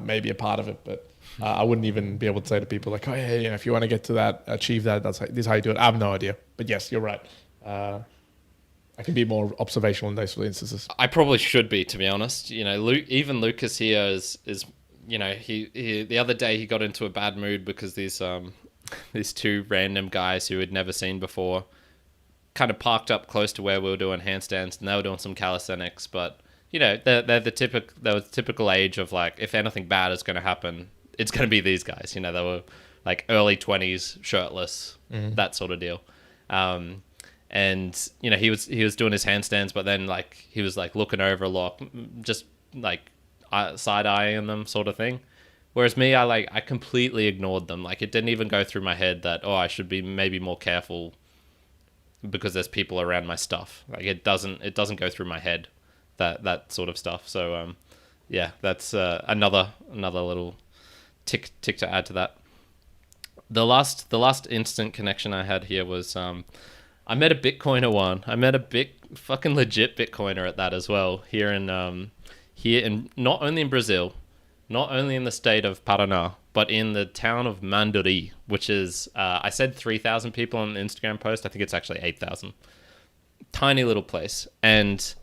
maybe a part of it, but I wouldn't even be able to say to people like, oh yeah, if you want to get to that, achieve that, this is how you do it. I have no idea, but yes, you're right. I can be more observational in those instances. I probably should be, to be honest. Even Lucas here is he the other day he got into a bad mood because these two random guys who had never seen before kind of parked up close to where we were doing handstands, and they were doing some calisthenics, but they're the typical age of like, if anything bad is going to happen, it's going to be these guys. They were like early 20s, shirtless, that sort of deal. And he was doing his handstands, but then like he was like looking over a lot, just like side eyeing them, sort of thing. Whereas me, I completely ignored them. Like, it didn't even go through my head that, I should be maybe more careful because there's people around my stuff. Like, it doesn't go through my head, that sort of stuff. So yeah, that's another little tick to add to that. The last instant connection I had here was I met a Bitcoiner one. I met a fucking legit Bitcoiner at that as well, here in not only in Brazil, not only in the state of Paraná, but in the town of Manduri, which is, I said 3,000 people on the Instagram post. I think it's actually 8,000. Tiny little place. And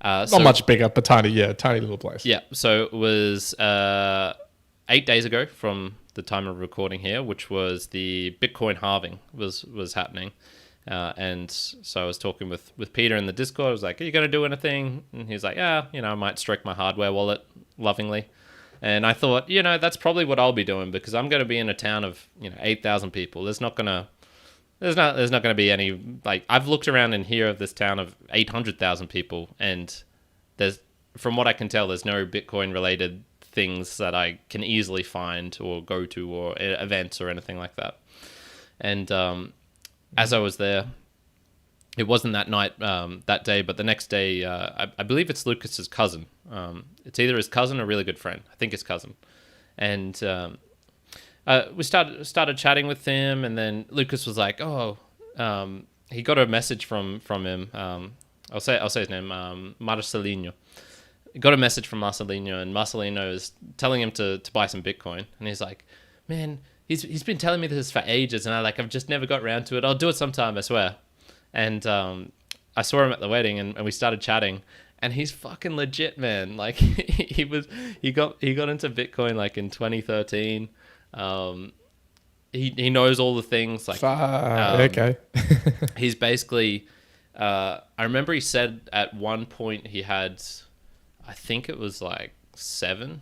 not much bigger, but tiny little place. Yeah, so it was 8 days ago from the time of recording here, which was the Bitcoin halving was happening. And so I was talking with Peter in the Discord. I was like, are you going to do anything? And he's like, yeah, I might strike my hardware wallet lovingly. And I thought, that's probably what I'll be doing, because I'm going to be in a town of, 8,000 people. There's not going to be any, like, I've looked around in here of this town of 800,000 people, and from what I can tell, there's no Bitcoin related things that I can easily find or go to, or events or anything like that. And as I was there, it wasn't that night, that day, but the next day, I believe it's Lucas's cousin. It's either his cousin or a really good friend. I think his cousin. And we started chatting with him, and then Lucas was like, he got a message from him. I'll say his name, Marcelino. He got a message from Marcelino, and Marcelino is telling him to buy some Bitcoin. And he's like, man, he's been telling me this for ages, and I've just never got around to it. I'll do it sometime, I swear. And I saw him at the wedding, and we started chatting, and he's fucking legit, man. Like, he got into Bitcoin like in 2013. He knows all the things. Like, okay. He's basically. I remember he said at one point he had, I think it was like 7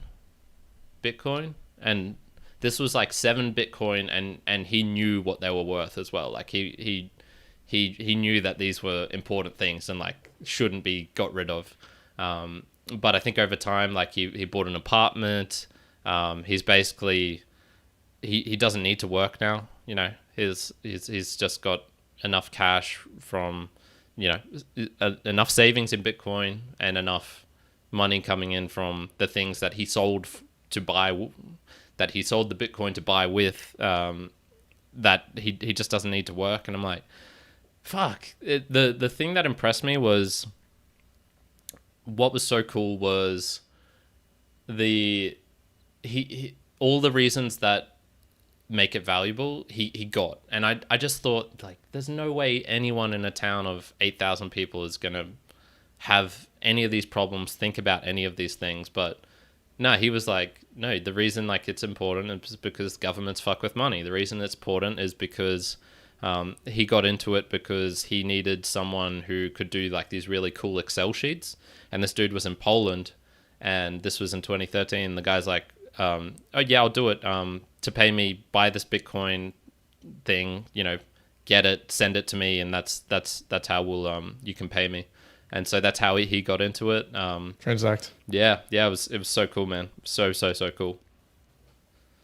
Bitcoin, and this was like 7 Bitcoin, and he knew what they were worth as well. Like, he knew that these were important things and like shouldn't be got rid of. But I think over time, like, he bought an apartment. He's basically, he doesn't need to work now. He's just got enough cash from, enough savings in Bitcoin and enough money coming in from the things that he sold that he sold the Bitcoin to buy with, that he just doesn't need to work. And I'm like, fuck. The thing that impressed me was, what was so cool was he all the reasons that make it valuable, he got. And I just thought, like, there's no way anyone in a town of 8,000 people is going to have any of these problems, think about any of these things. But no, he was like, no, the reason like it's important is because governments fuck with money. The reason it's important is because he got into it because he needed someone who could do like these really cool Excel sheets. And this dude was in Poland, and this was in 2013. The guy's like, oh yeah, I'll do it. To pay me, buy this Bitcoin thing, get it, send it to me, and that's how we'll you can pay me. And so that's how he got into it. Transact. Yeah, it was so cool, man. So cool.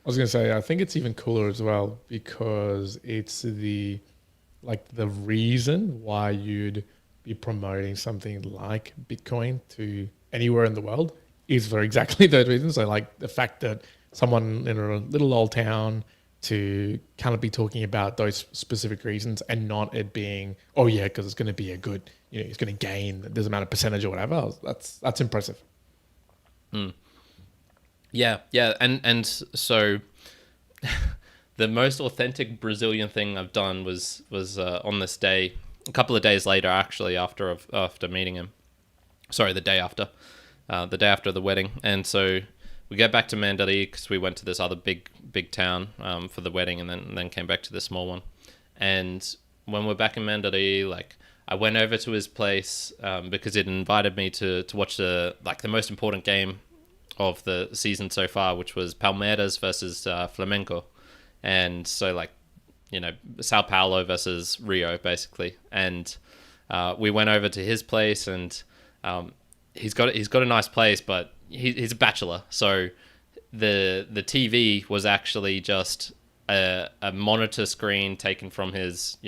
I was gonna say, I think it's even cooler as well because it's the reason why you'd be promoting something like Bitcoin to anywhere in the world is for exactly those reasons. So like the fact that someone in a little old town to kind of be talking about those specific reasons and not it being, oh yeah, because it's going to be a good, it's going to gain this amount of percentage or whatever. That's impressive. Yeah, and so the most authentic Brazilian thing I've done was on this day, a couple of days later, actually, after meeting him. Sorry, the day after the wedding, and so we get back to Mandalay because we went to this other big town for the wedding, and then came back to the small one. And when we're back in Mandalay, like I went over to his place because it invited me to watch the most important game of the season so far, which was Palmeiras versus Flamengo, and so Sao Paulo versus Rio basically, and we went over to his place, and he's got a nice place, but he's a bachelor, so the TV was actually just a monitor screen taken from his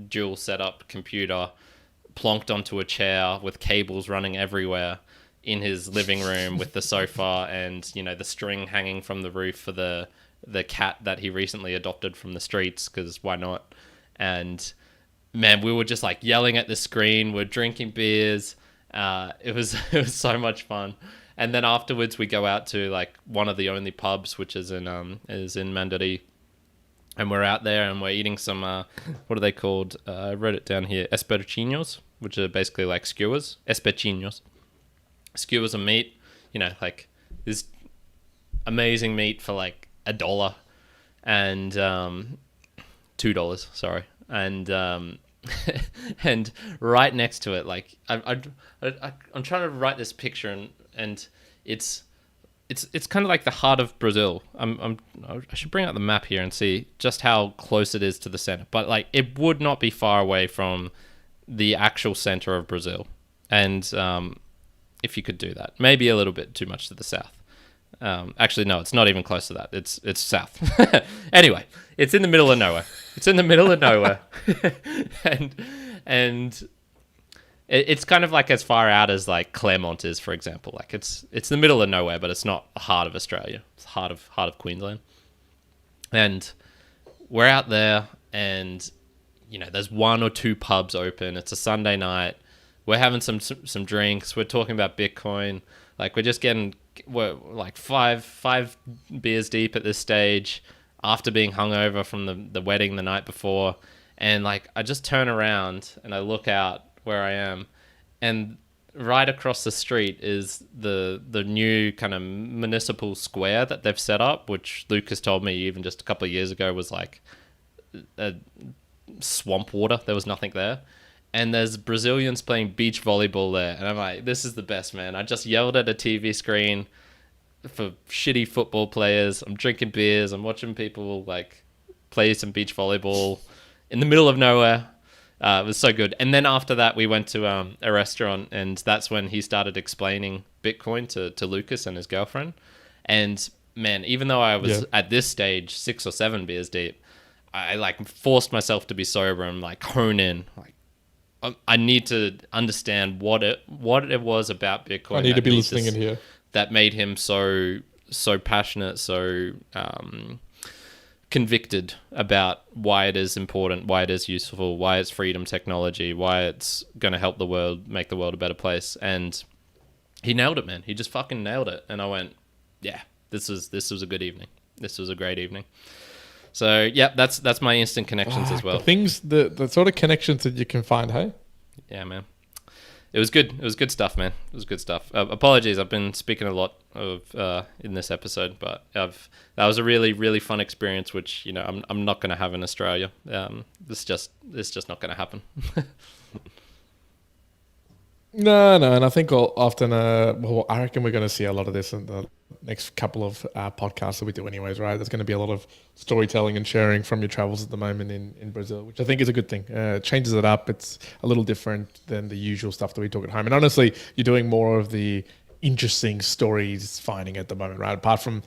dual setup computer, plonked onto a chair with cables running everywhere in his living room with the sofa and the string hanging from the roof for the cat that he recently adopted from the streets, because why not? And man, we were just like yelling at the screen, we're drinking beers. It was so much fun. And then afterwards we go out to like one of the only pubs, which is in Mandalay, and we're out there and we're eating some what are they called? I wrote it down here, espetinhos, which are basically like skewers. Espetinhos, skewers of meat, like this amazing meat for like $1 and $2, sorry, and and right next to it, like I'm trying to write this picture, and it's kind of like the heart of Brazil. I should bring out the map here and see just how close it is to the center, but like it would not be far away from the actual center of Brazil, and if you could do that, maybe a little bit too much to the south. Actually, no, it's not even close to that. It's south. Anyway, it's in the middle of nowhere. and it's kind of like as far out as like Claremont is, for example. Like it's the middle of nowhere, but it's not the heart of Australia. It's the heart of Queensland. And we're out there, and there's one or two pubs open. It's a Sunday night. We're having some drinks. We're talking about Bitcoin. Like we're like five beers deep at this stage after being hungover from the wedding the night before. And like I just turn around and I look out where I am, and right across the street is the new kind of municipal square that they've set up, which Lucas told me even just a couple of years ago was like a swamp water. There was nothing there. And there's Brazilians playing beach volleyball there. And I'm like, this is the best, man. I just yelled at a TV screen for shitty football players. I'm drinking beers. I'm watching people like play some beach volleyball in the middle of nowhere. It was so good. And then after that, we went to a restaurant, and that's when he started explaining Bitcoin to Lucas and his girlfriend. And man, even though I was at this stage 6 or 7 beers deep, I like forced myself to be sober and like hone in. Like, I need to understand what it was about Bitcoin. I need to be listening in here. That made him so passionate, so convicted about why it is important, why it is useful, why it's freedom technology, why it's going to help the world, make the world a better place. And he nailed it, man. He just fucking nailed it. And I went, yeah, this was a good evening. This was a great evening. So yeah, that's my instant connections as well. The sort of connections that you can find, hey? Yeah, man. It was good. It was good stuff, man. It was good stuff. Apologies, I've been speaking a lot of in this episode, but that was a really, really fun experience, which I'm not going to have in Australia. It's just not going to happen. No, and I think often, I reckon we're going to see a lot of this in the next couple of podcasts that we do anyways, right? There's going to be a lot of storytelling and sharing from your travels at the moment in Brazil, which I think is a good thing. It changes it up. It's a little different than the usual stuff that we talk at home. And honestly, you're doing more of the interesting stories finding at the moment, right? Apart from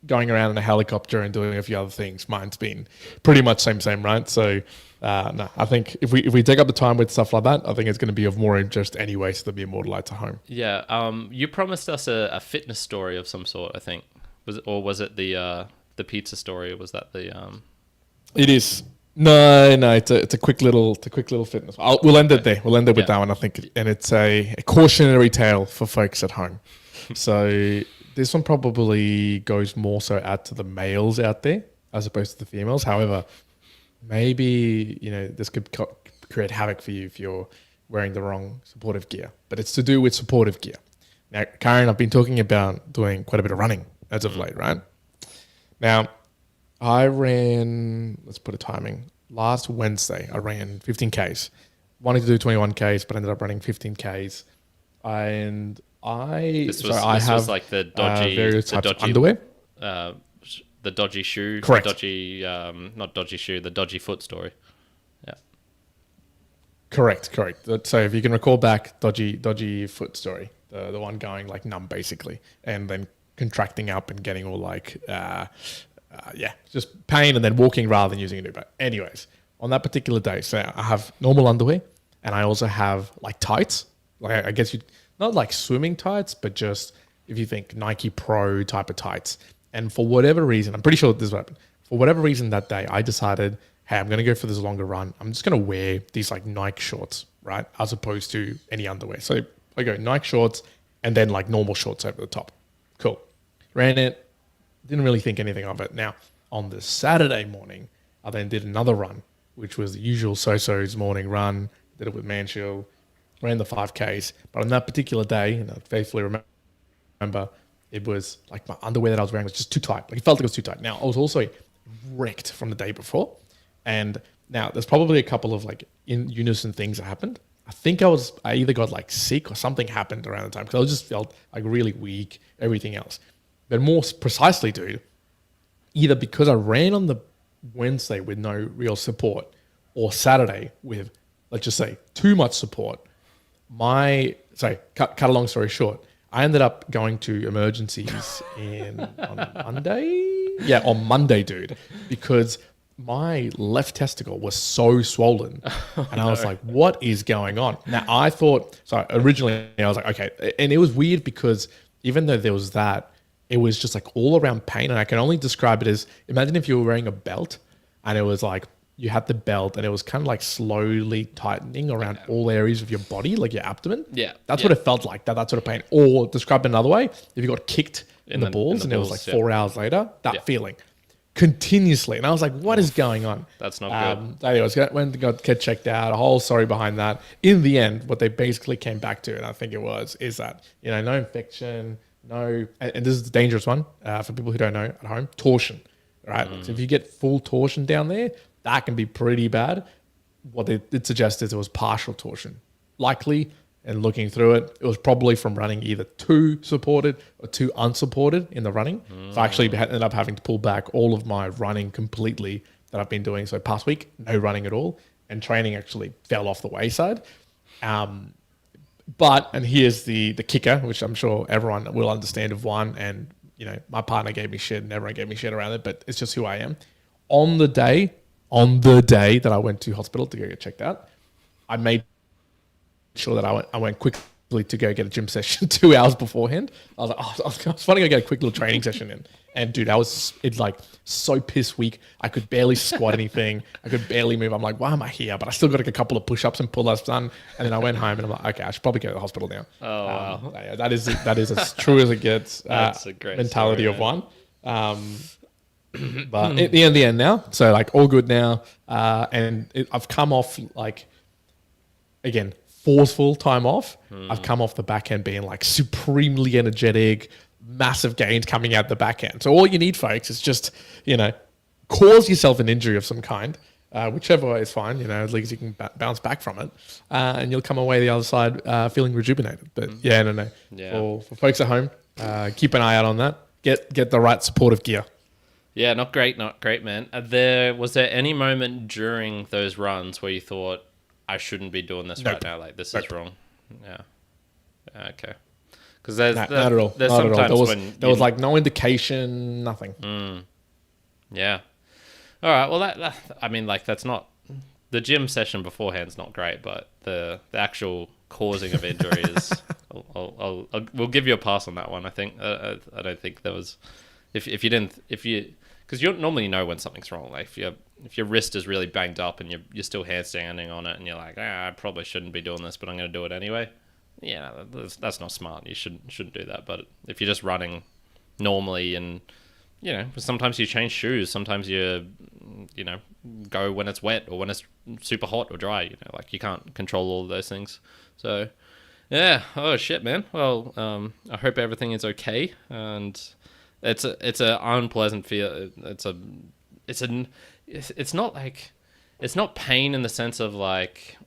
going around in a helicopter and doing a few other things, mine's been pretty much same, right? So no, I think if we take up the time with stuff like that, I think it's going to be of more interest anyway, so they'll be more delight to home. Yeah. You promised us a fitness story of some sort, I think. Was it the pizza story, or was that the? It is. No, it's a quick little fitness. We'll end it there. We'll end it with that one, I think, and it's a cautionary tale for folks at home. So this one probably goes more so out to the males out there as opposed to the females. However, maybe, this could create havoc for you if you're wearing the wrong supportive gear. But it's to do with supportive gear. Now, Karen, I've been talking about doing quite a bit of running as of late, right? Now, I ran, let's put a timing. Last Wednesday, I ran 15Ks. Wanted to do 21Ks, but ended up running 15Ks. And This was like the dodgy, various types of underwear. The dodgy shoe. Correct. Not dodgy shoe, the dodgy foot story. Yeah. Correct. So if you can recall back, dodgy foot story, the one going like numb basically, and then contracting up and getting all like, just pain and then walking rather than using a new But anyways, on that particular day, so I have normal underwear and I also have like tights. Like I guess not like swimming tights, but just if you think Nike Pro type of tights. And for whatever reason, I'm pretty sure this is what happened. For whatever reason that day, I decided, hey, I'm going to go for this longer run. I'm just going to wear these like Nike shorts, right? As opposed to any underwear. So I go Nike shorts and then like normal shorts over the top. Cool. Ran it. Didn't really think anything of it. Now, on the Saturday morning, I then did another run, which was the usual So-So's morning run. Did it with Manshield. Ran the 5Ks. But on that particular day, and I faithfully remember, it was like my underwear that I was wearing was just too tight. Like it felt like it was too tight. Now, I was also wrecked from the day before. And now there's probably a couple of like in unison things that happened. I think I either got like sick or something happened around the time because I just felt like really weak, everything else. But more precisely, dude, either because I ran on the Wednesday with no real support or Saturday with, let's just say, too much support, cut a long story short, I ended up going to emergencies on Monday. Yeah, on Monday, dude, because my left testicle was so swollen. And I was like, what is going on? Now, I thought, so originally I was like, okay. And it was weird because even though there was that, it was just like all around pain. And I can only describe it as, imagine if you were wearing a belt and it was like, you had the belt and it was kind of like slowly tightening around all areas of your body, like your abdomen. Yeah. That's what it felt like, that sort of pain. Or describe it another way, if you got kicked in the balls and it was like 4 hours later, that feeling continuously. And I was like, what is going on? That's not good. Anyways, went to get checked out, a whole story behind that. In the end, what they basically came back to, and I think is that, no infection, and this is the dangerous one for people who don't know at home, torsion, right? So if you get full torsion down there, that can be pretty bad. What they did suggest is it was partial torsion. Likely, and looking through it, it was probably from running either too supported or too unsupported in the running. So I actually ended up having to pull back all of my running completely that I've been doing. So past week, no running at all. And training actually fell off the wayside. But here's the kicker, which I'm sure everyone will understand of one. And, my partner gave me shit and everyone gave me shit around it, but it's just who I am. On the day that I went to hospital to go get checked out, I made sure that I went quickly to go get a gym session 2 hours beforehand. I was like, I was finally gonna get a quick little training session in. And dude, it's like so piss weak. I could barely squat anything. I could barely move. I'm like, why am I here? But I still got like a couple of push-ups and pull-ups done. And then I went home and I'm like, okay, I should probably go to the hospital now. Oh, wow. Yeah, that is as true as it gets. That's a great mentality story, of one. But at the end now, so like all good now. And I've come off like, again, forceful time off. I've come off the back end being like supremely energetic, massive gains coming out the back end. So all you need, folks, is just, cause yourself an injury of some kind, whichever way is fine, as long as you can bounce back from it. And you'll come away the other side feeling rejuvenated. But yeah. For folks at home, keep an eye out on that. Get the right supportive gear. Yeah, not great, man. Was there any moment during those runs where you thought, I shouldn't be doing this right now, like this is wrong? Yeah. Okay. Because not at all. There's not sometimes at all. there was like no indication, nothing. Yeah. All right. Well, that's not the gym session beforehand's not great, but the actual causing of injury is. We'll give you a pass on that one. I think. I don't think there was. If you because you normally know when something's wrong. Like if your wrist is really banged up and you're still handstanding on it and you're like, I probably shouldn't be doing this, but I'm going to do it anyway. Yeah, that's not smart. You shouldn't do that. But if you're just running normally, and sometimes you change shoes, sometimes you know go when it's wet or when it's super hot or dry. Like you can't control all of those things. So yeah, oh shit, man. Well, I hope everything is okay, and it's a unpleasant feel. It's not pain in the sense of like,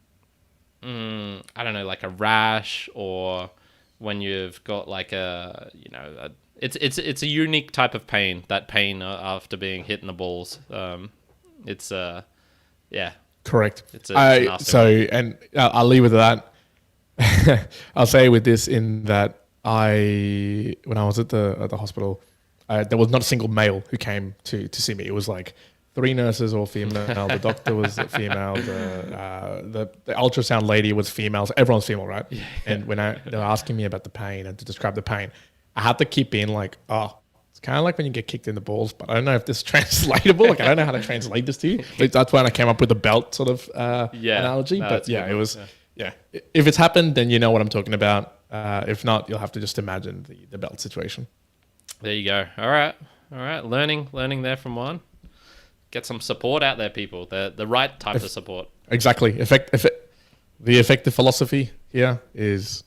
I don't know, like a rash, or when you've got like it's a unique type of pain. That pain after being hit in the balls. Yeah. Correct. It's nasty. And I'll leave with that. I'll say with this in that when I was at the hospital, there was not a single male who came to see me. It was like 3 nurses, all female. The doctor was female. The ultrasound lady was female. So everyone's female, right? Yeah. And when they were asking me about the pain and to describe the pain, I had to keep being like, oh, it's kind of like when you get kicked in the balls, but I don't know if this is translatable. Like I don't know how to translate this to you. So that's when I came up with the belt sort of analogy. No, but yeah, it was. Yeah. If it's happened, then you know what I'm talking about. If not, you'll have to just imagine the belt situation. There you go. All right. Learning there from Juan. Get some support out there, people. The right type of support. Exactly. The effective philosophy here is,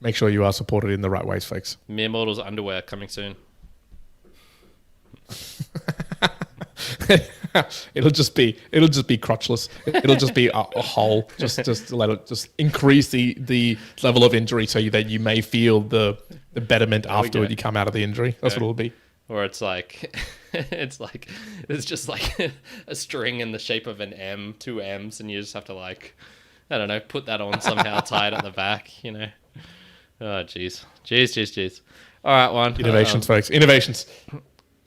make sure you are supported in the right ways, folks. Mere Mortals underwear coming soon. It'll just be crotchless. It'll just be a hole. Just let it just increase the level of injury so that you may feel the betterment after you come out of the injury. That's what it'll be. Or it's like it's just like a string in the shape of an M, 2 M's, and you just have to like, I don't know, put that on somehow, tie it at the back, Oh jeez. All right, Juan. Innovations, folks. Innovations.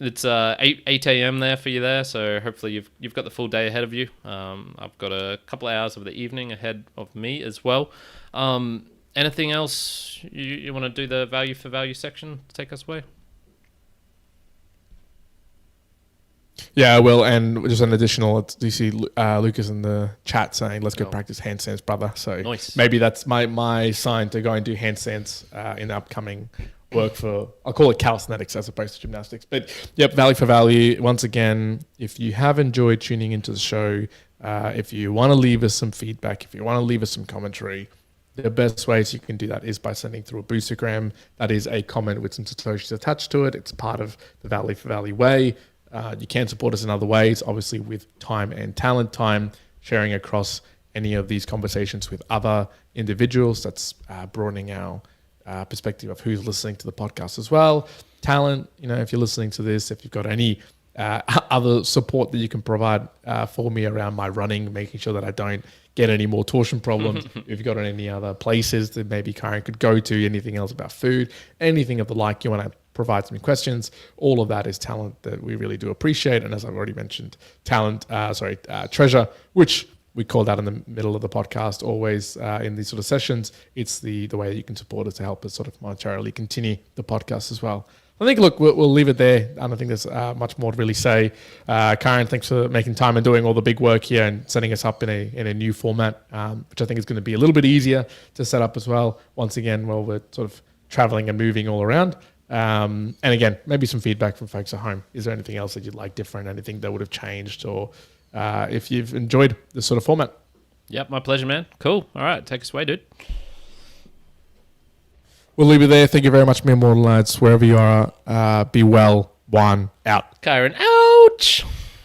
It's 8 a.m. there for you there, so hopefully you've got the full day ahead of you. I've got a couple of hours of the evening ahead of me as well. Anything else you want to do the value for value section to take us away? Yeah, well, and just an additional, do you see Lucas in the chat saying, let's go practice handstands, brother. So nice. Maybe that's my sign to go and do handstands in the upcoming work for, I'll call it calisthenics as opposed to gymnastics. But yep, value for value. Once again, if you have enjoyed tuning into the show, if you want to leave us some feedback, if you want to leave us some commentary, the best ways you can do that is by sending through a Boostagram. That is a comment with some satoshis attached to it. It's part of the value for value way. You can support us in other ways, obviously with time and talent, time sharing across any of these conversations with other individuals. That's broadening our perspective of who's listening to the podcast as well. Talent, if you're listening to this, if you've got any other support that you can provide for me around my running, making sure that I don't get any more torsion problems. If you've got any other places that maybe Karen could go to, anything else about food, anything of the like, you want to provide some questions, all of that is talent that we really do appreciate. And as I've already mentioned, treasure, which we called out in the middle of the podcast, always in these sort of sessions. It's the way that you can support us to help us sort of monetarily continue the podcast as well. I think, look, we'll leave it there. I don't think there's much more to really say. Karen, thanks for making time and doing all the big work here and setting us up in a new format, which I think is going to be a little bit easier to set up as well. Once again, while we're sort of traveling and moving all around. And again, maybe some feedback from folks at home. Is there anything else that you'd like different? Anything that would have changed? Or if you've enjoyed this sort of format? Yep, my pleasure, man. Cool. All right, take us away, dude. We'll leave it there. Thank you very much, mere mortal lads. Wherever you are, be well. Juan out. Kyron, ouch!